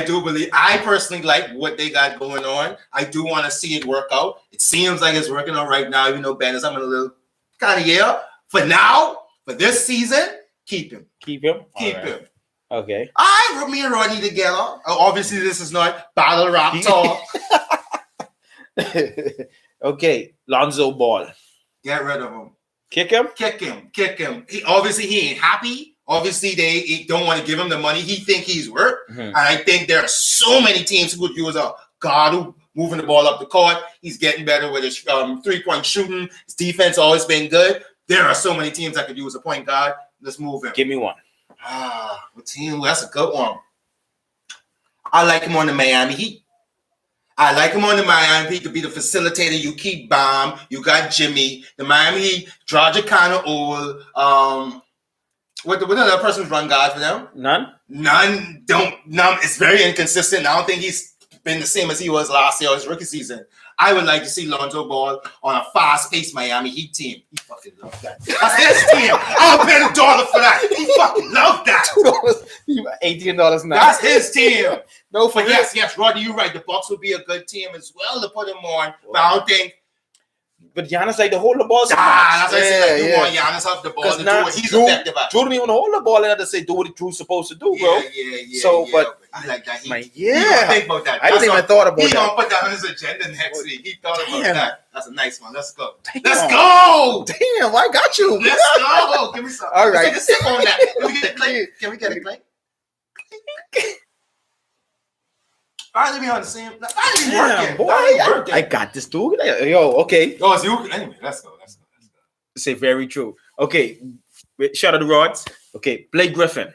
personally like what they got going on. I do want to see it work out. It seems like it's working out right now, even though Ben is having a little kind of year. For now, for this season, keep him. Keep him? Keep him. Okay. Me and Rodney together. Obviously, this is not battle rap talk. Okay. Lonzo Ball. Get rid of him. Kick him? Kick him. He ain't happy. Obviously, they don't want to give him the money he think he's worth. And I think there are so many teams who could use a guard who moving the ball up the court. He's getting better with his three-point shooting. His defense always been good. There are so many teams that could use a point guard. Let's move him. Give me one. What team? That's a good one. I like him on the Miami Heat. To be the facilitator. You keep Bam. You got Jimmy. The Miami Heat. Georgia kind of old. What other person's run guard for them? None. It's very inconsistent. I don't think he's been the same as he was last year or his rookie season. I would like to see Lonzo Ball on a fast-paced Miami Heat team. He fucking love that. That's his team. I'll pay $1 for that. He fucking love that. $18 now. That's his team. No, for yes, Rodney, you're right. The Bucks would be a good team as well to put him on. But I don't think. But Giannis like to hold the ball. That's what I said. You want Giannis off the ball to do what he's effective at. Drew don't even hold the ball and to say do what Drew's supposed to do, bro. Yeah. So, but I like that. He think about that. I didn't even thought about that. He gonna put that on his agenda next week. He thought about that. That's a nice one. Let's go. Damn. Let's go. Damn, I got you. Let's go. Give me some. All right. Let's take a sip on that. Can we get a clink? Finally be on the same. Finally Damn, working. boy, Finally I working. got this dude. Yo, okay. Oh, it's you. Anyway, let's go. Say very true. Okay, shout out to Rods. Okay, Blake Griffin.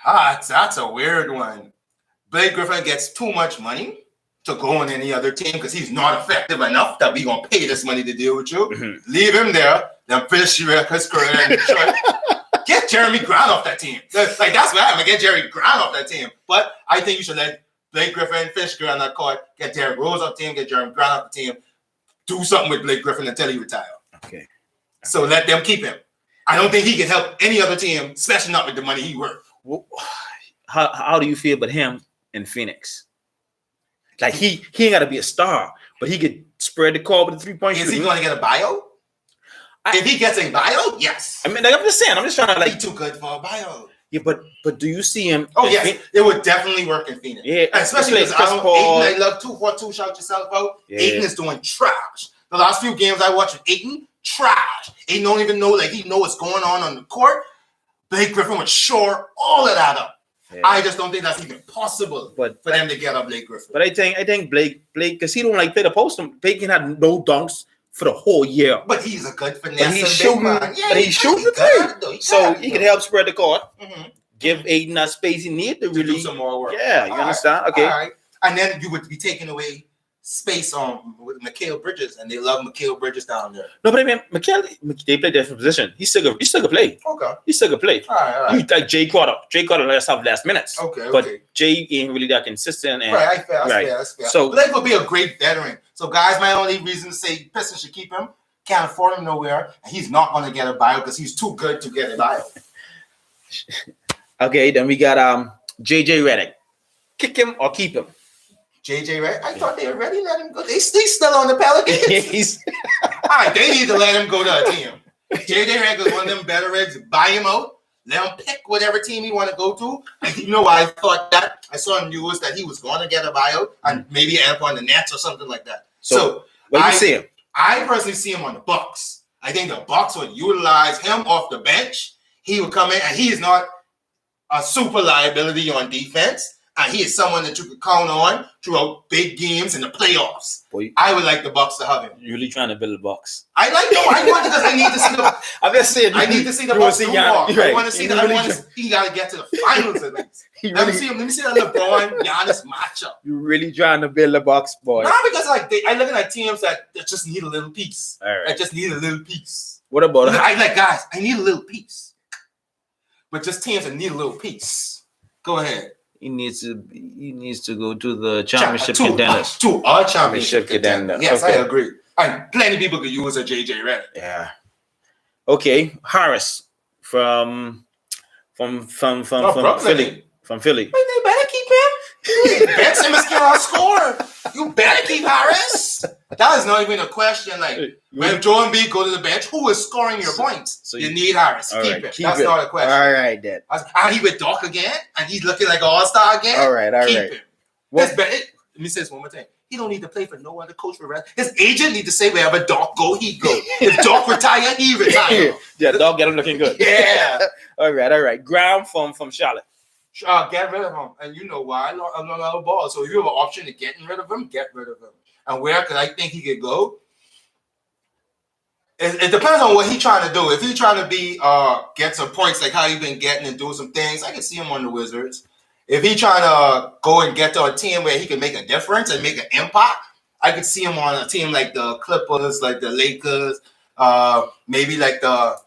That's a weird one. Blake Griffin gets too much money to go on any other team because he's not effective enough that we gonna pay this money to deal with you. Mm-hmm. Leave him there. Then finish his career in Detroit. Get Jeremy Grant off that team. That's what I'm gonna get Jerry Grant off that team. But I think you should let Blake Griffin finish career on that court. Get Derrick Rose off the team. Get Jeremy Grant off the team. Do something with Blake Griffin until he retires. Okay. So let them keep him. I don't think he can help any other team, especially not with the money he worth. Well, how do you feel about him in Phoenix? Like he ain't got to be a star, but he could spread the call with the 3-point shooting. Is he going to get a bio? If he gets a bio, yes. I mean, like, I'm just saying. I'm just trying to He's too good for a bio. Yeah, but do you see him? Oh yes, it would definitely work in Phoenix. Yeah, especially because Ayton, I love 2-4-2. Shout yourself out. Yeah. Ayton is doing trash. The last few games I watched with Ayton, trash. Ayton don't even know, like he know what's going on the court. Blake Griffin would shore all of that up. Yeah. I just don't think that's even possible for them to get up Blake Griffin. But I think Blake, because he don't like play the post. Blake can have no dunks for the whole year. But he's a good finesse. But he's shooting. Yeah, but he's shooting the three. So he can help spread the court. Mm-hmm. Give Ayton that space he needs to really do some more work. Yeah, you understand? Okay. All right. And then you would be taking away space with Mikal Bridges, and they love Mikal Bridges down there. No, but I mean, they play different position. He still could play. Okay. He still could play. All right. You like Jay Carter. Jay Carter let's have last minutes. Okay. But Jay ain't really that consistent. And, right. That's fair. So Blake would be a great veteran. So guys, my only reason to say Pistons should keep him. Can't afford him nowhere, and he's not going to get a bio because he's too good to get a bio. Okay, then we got JJ Redick. Kick him or keep him. JJ Redick? I thought they already let him go. He's still on the Pelicans. All right, they need to let him go to a team. JJ Redick is one of them veterans. Buy him out. Let him pick whatever team he want to go to. And you know why I thought that? I saw in news that he was going to get a buyout and maybe end up on the Nets or something like that. So where do you see him? I personally see him on the Bucks. I think the Bucks would utilize him off the bench. He would come in, and he is not a super liability on defense. And he is someone that you could count on throughout big games in the playoffs. Boy, I would like the Bucks to have him. You're really trying to build a Bucks. I want because I need to see the. I'm just saying. I need to see the Bucks do more. I want to see that. He got to get to the finals at least. Let me see that LeBron Giannis matchup. You're really trying to build a Bucks, boy. Not because I look at teams that just need a little piece. All right. I just need a little piece. What about it? Guys, I need a little piece. But just teams that need a little piece. Go ahead. He needs to go to the championship contenders. To our championship contender. Yes, okay. I agree. And plenty of people could use a JJ Redick. Yeah. Okay, Harris from Philly. From Philly. Wait, they better keep him. Ben Simmons cannot score. You better keep Harris. That is not even a question. Like when Joel Embiid go to the bench, who is scoring your points? So you need Harris. Keep it. That's not a question. All right, then. And he with Doc again, and he's looking like an all-star again. All right. Keep him. Let me say this one more thing. He don't need to play for no other coach for rest. His agent need to say wherever Doc go, he go. If Doc retire, he retire. Yeah, Doc get him looking good. Yeah. All right. Graham from Charlotte. Get rid of him. And you know why? I'm not Lamelo Ball. So if you have an option of getting rid of him, get rid of him. And where could I think he could go? It depends on what he's trying to do. If he's trying to be get some points like how he's been getting and doing some things, I can see him on the Wizards. If he's trying to go and get to a team where he can make a difference and make an impact, I could see him on a team like the Clippers, like the Lakers, maybe like the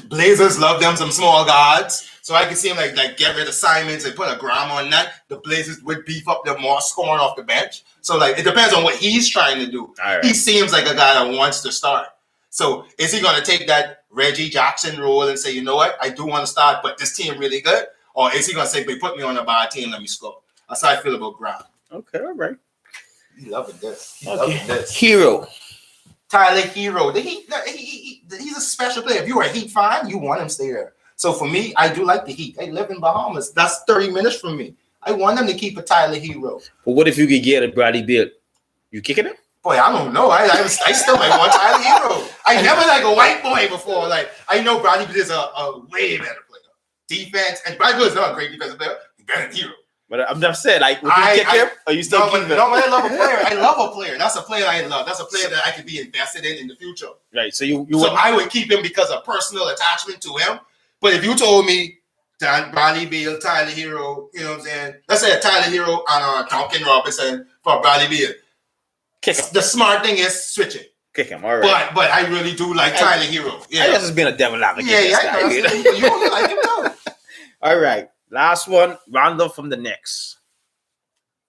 Blazers love them some small guards. So I can see him like get rid of Simons and put a Graham on that. The Blazers would beef up them more scoring off the bench. So like it depends on what he's trying to do. Right. He seems like a guy that wants to start. So is he going to take that Reggie Jackson role and say, you know what, I do want to start, but this team really good? Or is he going to say, put me on a bad team, let me score? That's how I feel about Graham. Okay, all right. He's loving this. Loving this. Hero. Tyler Hero. He's a special player. If you are a Heat fan, you want him to stay there. So for me, I do like the Heat. I live in Bahamas. That's 30 minutes from me. I want them to keep a Tyler Hero. But what if you could get a Bradley Beal? You kicking him? Boy, I don't know. I still might want Tyler Hero. I never like a white boy before. Like I know Bradley Beal is a way better player. Defense, and Bradley Beal is not a great defensive player. He's better than Hero. But I'm just saying, like, would you kick him? Or you still keep him? No, but I love a player. I love a player. That's a player I love. That's a player that I could be invested in the future. Right. So I would keep him because of personal attachment to him. But if you told me Bradley Beal, Tyler Hero, you know what I'm saying? Let's say Tyler Hero and Duncan Robinson for Bradley Beal. Kick him. The smart thing is switch it. Kick him. All right. But I really do like Tyler Hero. Yeah. I guess it's been a devil advocate. Yeah, I know. You like him too. All right. Last one. Randall from the Knicks.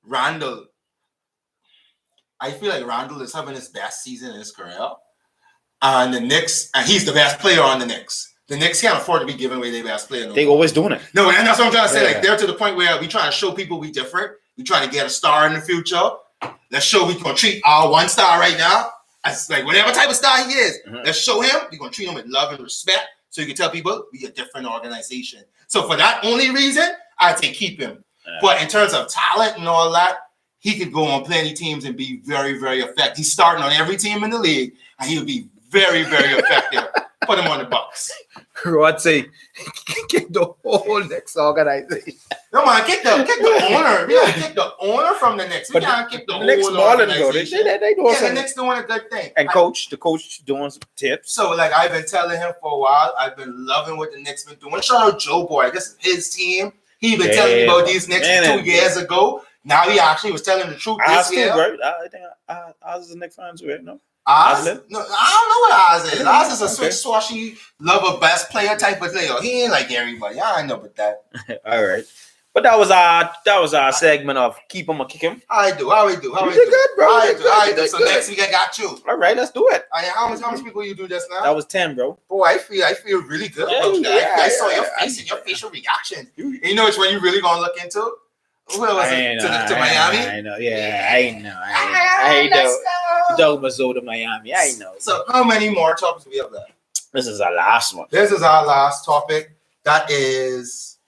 Randall. I feel like Randall is having his best season in his career. And the Knicks, and he's the best player on the Knicks. The Knicks can't afford to be giving away their best player. They always doing it. No, and that's what I'm trying to say. Yeah. Like, they're to the point where we trying to show people we different. We trying to get a star in the future. Let's show we gonna treat our one star right now as like whatever type of star he is. Mm-hmm. Let's show him. We're gonna treat him with love and respect. So you can tell people we a different organization. So for that only reason, I'd say keep him. But in terms of talent and all that, he could go on plenty teams and be very, very effective. He's starting on every team in the league, and he'll be very, very effective. Put him on the Bucks. I'd say kick the whole Knicks organization. No man, kick the owner. We gotta kick the owner from the Knicks. We can't kick the whole organization. They doing the Knicks doing a good thing. And the coach doing some tips. So like I've been telling him for a while, I've been loving what the Knicks been doing. Shout out Joe Boy. This is his team. He been telling me about these Knicks 2 years ago. Now he actually was telling the truth this year. Right? I think Oz is a Knicks fan too, right? No? Oz? No, I don't know what Oz is. Oz is a switch swashy, love a best player type of player. He ain't like everybody. I know about that. All right. But that was our segment of keep him or kick him. How we do? You did good, bro. I do. So next week I got you. All right, let's do it. How much people you do just now? That was 10, bro. Boy, I feel really good about that. I saw your face and your facial reaction. You know which one you really gonna look into? Where was it? To Miami? I know. Yeah, I know. You talking about Zoe to Miami? I know. So how many more topics do we have left? This is our last one. This is our last topic. That is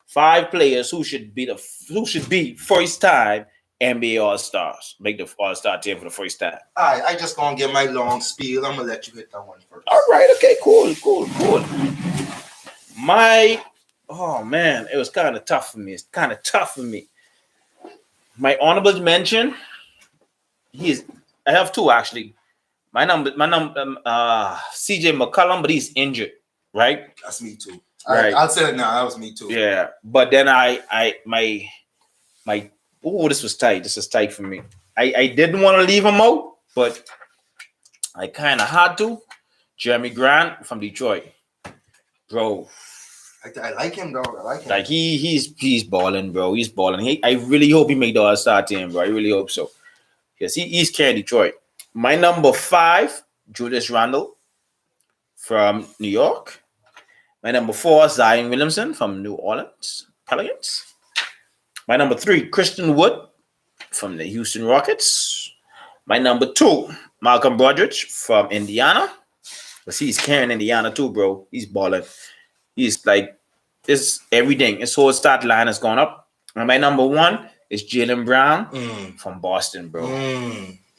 5 players who should be first time NBA All-Stars. Make the All-Star team for the first time. All right, I just gonna get my long spiel. I'm gonna let you hit that one first. All right, okay, cool. Oh man, it was kind of tough for me. My honorable mention, I have 2 actually. My number, CJ McCollum, but he's injured, right? That's me too. Right. I'll say it now. That was me too. Yeah, but then this was tight. This is tight for me. I didn't want to leave him out, but I kind of had to. Jeremy Grant from Detroit, bro. I like him, dog. I like him. Like he's balling, bro. He's balling. I really hope he make the All-Star team, bro. I really hope so. Yes, he's carrying Detroit. My number 5, Julius Randle from New York. My number 4, Zion Williamson from New Orleans Pelicans. My number 3, Christian Wood from the Houston Rockets. My number 2, Malcolm Brogdon from Indiana. Because he's carrying Indiana too, bro. He's balling. He's like, it's everything. His whole stat line has gone up. And my number 1 is Jaylen Brown from Boston, bro.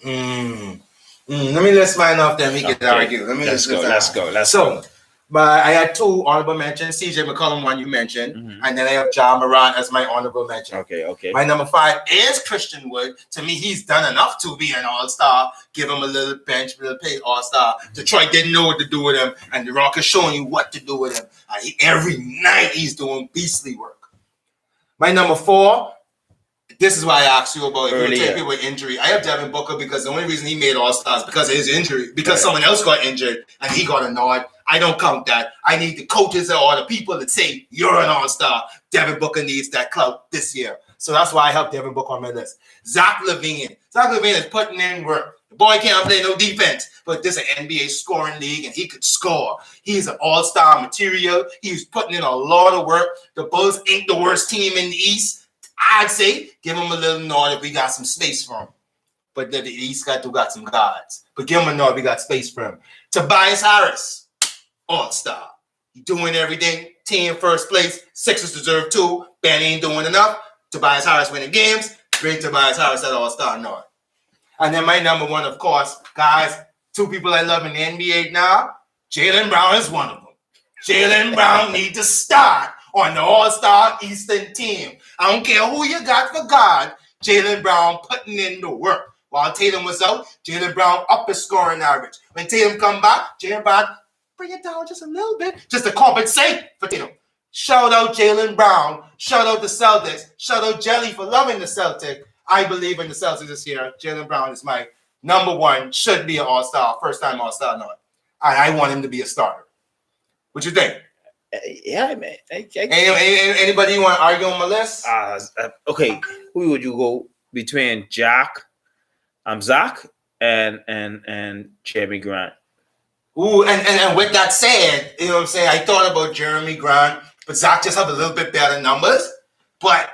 Let me list mine off, then we can argue. Let's go. But I had 2 honorable mentions. CJ McCollum, one you mentioned, and then I have Ja Morant as my honorable mention. Okay. My number 5 is Christian Wood. To me, he's done enough to be an all-star. Give him a little bench, a little paid all-star. Detroit didn't know what to do with him, and the Rockets showing you what to do with him. Every night he's doing beastly work. My number 4. This is why I asked you about if you take people with injury. I have Devin Booker because the only reason he made All-Stars because of his injury. Because someone else got injured and he got a nod. I don't count that. I need the coaches or the people that say you're an All-Star. Devin Booker needs that clout this year. So that's why I have Devin Booker on my list. Zach LaVine. Zach LaVine is putting in work. The boy can't play no defense, but this is an NBA scoring league and he could score. He's an all-star material. He's putting in a lot of work. The Bulls ain't the worst team in the East. I'd say give him a little nod if we got some space for him. But the East got some guards. But give him a nod if we got space for him. Tobias Harris, all-star. He doing everything. Team first place. Sixers deserve 2. Ben ain't doing enough. Tobias Harris winning games. Bring Tobias Harris that all-star nod. And then my number 1, of course, guys, 2 people I love in the NBA now. Jaylen Brown is one of them. Jaylen Brown need to start on the All-Star Eastern team. I don't care who you got for God. Jaylen Brown putting in the work. While Tatum was out, Jaylen Brown up his scoring average. When Tatum come back, Jaylen Brown bring it down just a little bit, just to compensate for Tatum. Shout out Jaylen Brown. Shout out the Celtics. Shout out Jelly for loving the Celtics. I believe in the Celtics this year. Jaylen Brown is my number one. Should be an All-Star, first-time All-Star. No, I want him to be a starter. What you think? Yeah, man. Anybody you want to argue on my list? Okay. Who would you go between Zach, and Jeremy Grant? Ooh, and with that said, you know what I'm saying? I thought about Jeremy Grant, but Zach just have a little bit better numbers. But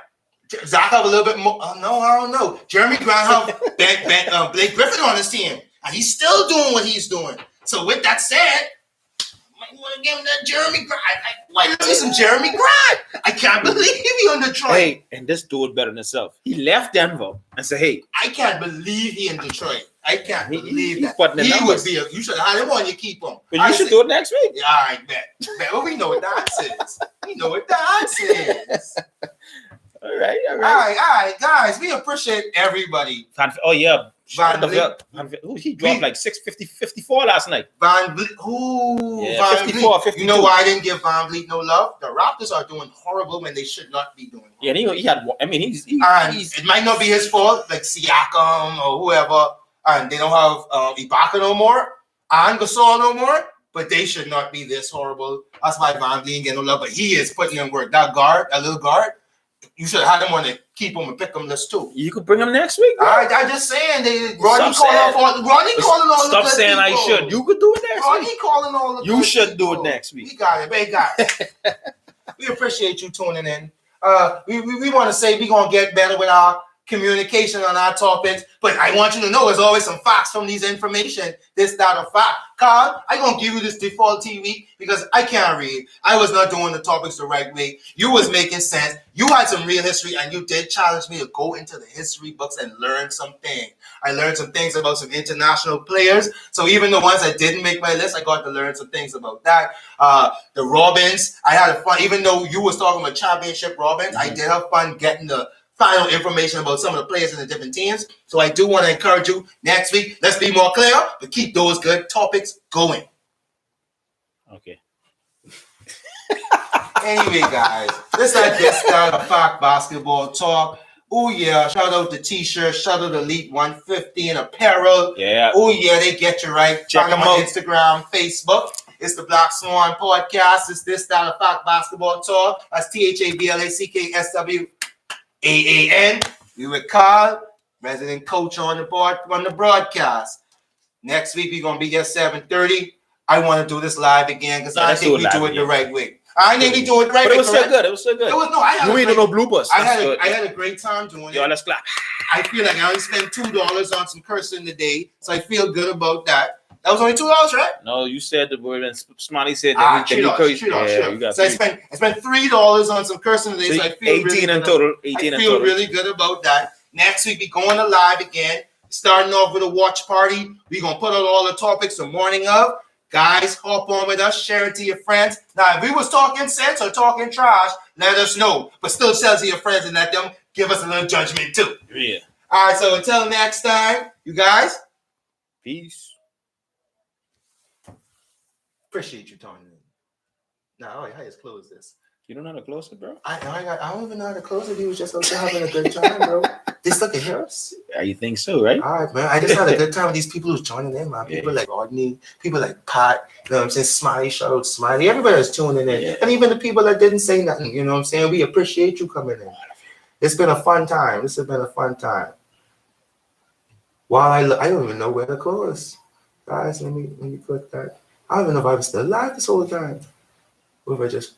Zach have a little bit more. Oh, no, I don't know. Jeremy Grant have Blake Griffin on his team, and he's still doing what he's doing. So with that said, might want to give him that Jeremy Grant. Why not some Jeremy Grant? I can't believe he on Detroit. Hey, and this dude better than himself. He left Denver and said, "Hey, I can't believe he in Detroit. I can't believe that. He would be. You should have him on. You keep him. But you should do it next week. Yeah, all right, bet. Well, we know what the answer is. We know what the answer is. All right. All right, guys. We appreciate everybody. Oh yeah. He dropped like 54 last night. Van Vliet. Yeah, 54, 52. You know why I didn't give Van Vliet no love? The Raptors are doing horrible when they should not be doing horrible. Yeah, he had. I mean, he's it might not be his fault, like Siakam or whoever, and they don't have Ibaka no more and Gasol no more. But they should not be this horrible. That's why Van Vliet get no love. But he is putting in work. That little guard. You should have him on the keep him and pick him list too. You could bring him next week. All right, I'm just saying. Ronnie calling all the Stop saying I should. You could do it next week. Ronnie calling all the You should do it next week. We got it, baby. Got it. We appreciate you tuning in. We want to say we're gonna get better with our communication on our topics, but I want you to know there's always some facts from these information. This, that, or fact. Carl, I'm gonna give you this default TV because I can't read. I was not doing the topics the right way. You was making sense. You had some real history, and you did challenge me to go into the history books and learn something. I learned some things about some international players. So even the ones that didn't make my list, I got to learn some things about that. The Robins, I had fun. Even though you was talking about championship Robins, I did have fun getting the final information about some of the players in the different teams. So I do want to encourage you next week. Let's be more clear, but keep those good topics going. Okay. Anyway, guys, this is the Fact Basketball Talk. Oh yeah, shout out the T-shirt, shout out Elite 150 and apparel. Yeah. Oh yeah, they get you right. Check them on Instagram, Facebook. It's the Black Swan Podcast. It's this style of Fact Basketball Talk. That's ThaBlackSwaan. We with Carl, resident coach on the broadcast. Next week we're gonna be here 7:30. I want to do this live again because I think we do it the right way. I think we do it right. But it was so good. It was so good. You ain't no bloopers. I had a great time doing it. Yo, let's clap. I feel like I only spent $2 on some cursing today, so I feel good about that. That was only $2, right? No, you said the word, and Smiley said that $3. You got so I spent $3 on some cursing today, so I feel 18 really in good. total. I feel really good about that. Next week we going to live again, starting off with a watch party. We're gonna put out all the topics the morning of. Guys, hop on with us, share it to your friends. Now, if we was talking sense or talking trash, let us know. But still share it to your friends and let them give us a little judgment too. Yeah. All right, so until next time, you guys. Peace. Appreciate you tuning in. Now, how just close this? You don't know how to close it, bro? I don't even know how to close it. He was just out there having a good time, bro. This look at yours. Yeah, you think so, right? All right, man. I just had a good time with these people who's joining in, man. People like Rodney, people like Pat, you know what I'm saying? Smiley, shout out Smiley. Everybody was tuning in. Yeah. And even the people that didn't say nothing, you know what I'm saying? We appreciate you coming in. It's been a fun time. This has been a fun time. While I don't even know where to close. Guys, let me click that. I don't even know if I was still alive this whole time. Or if I just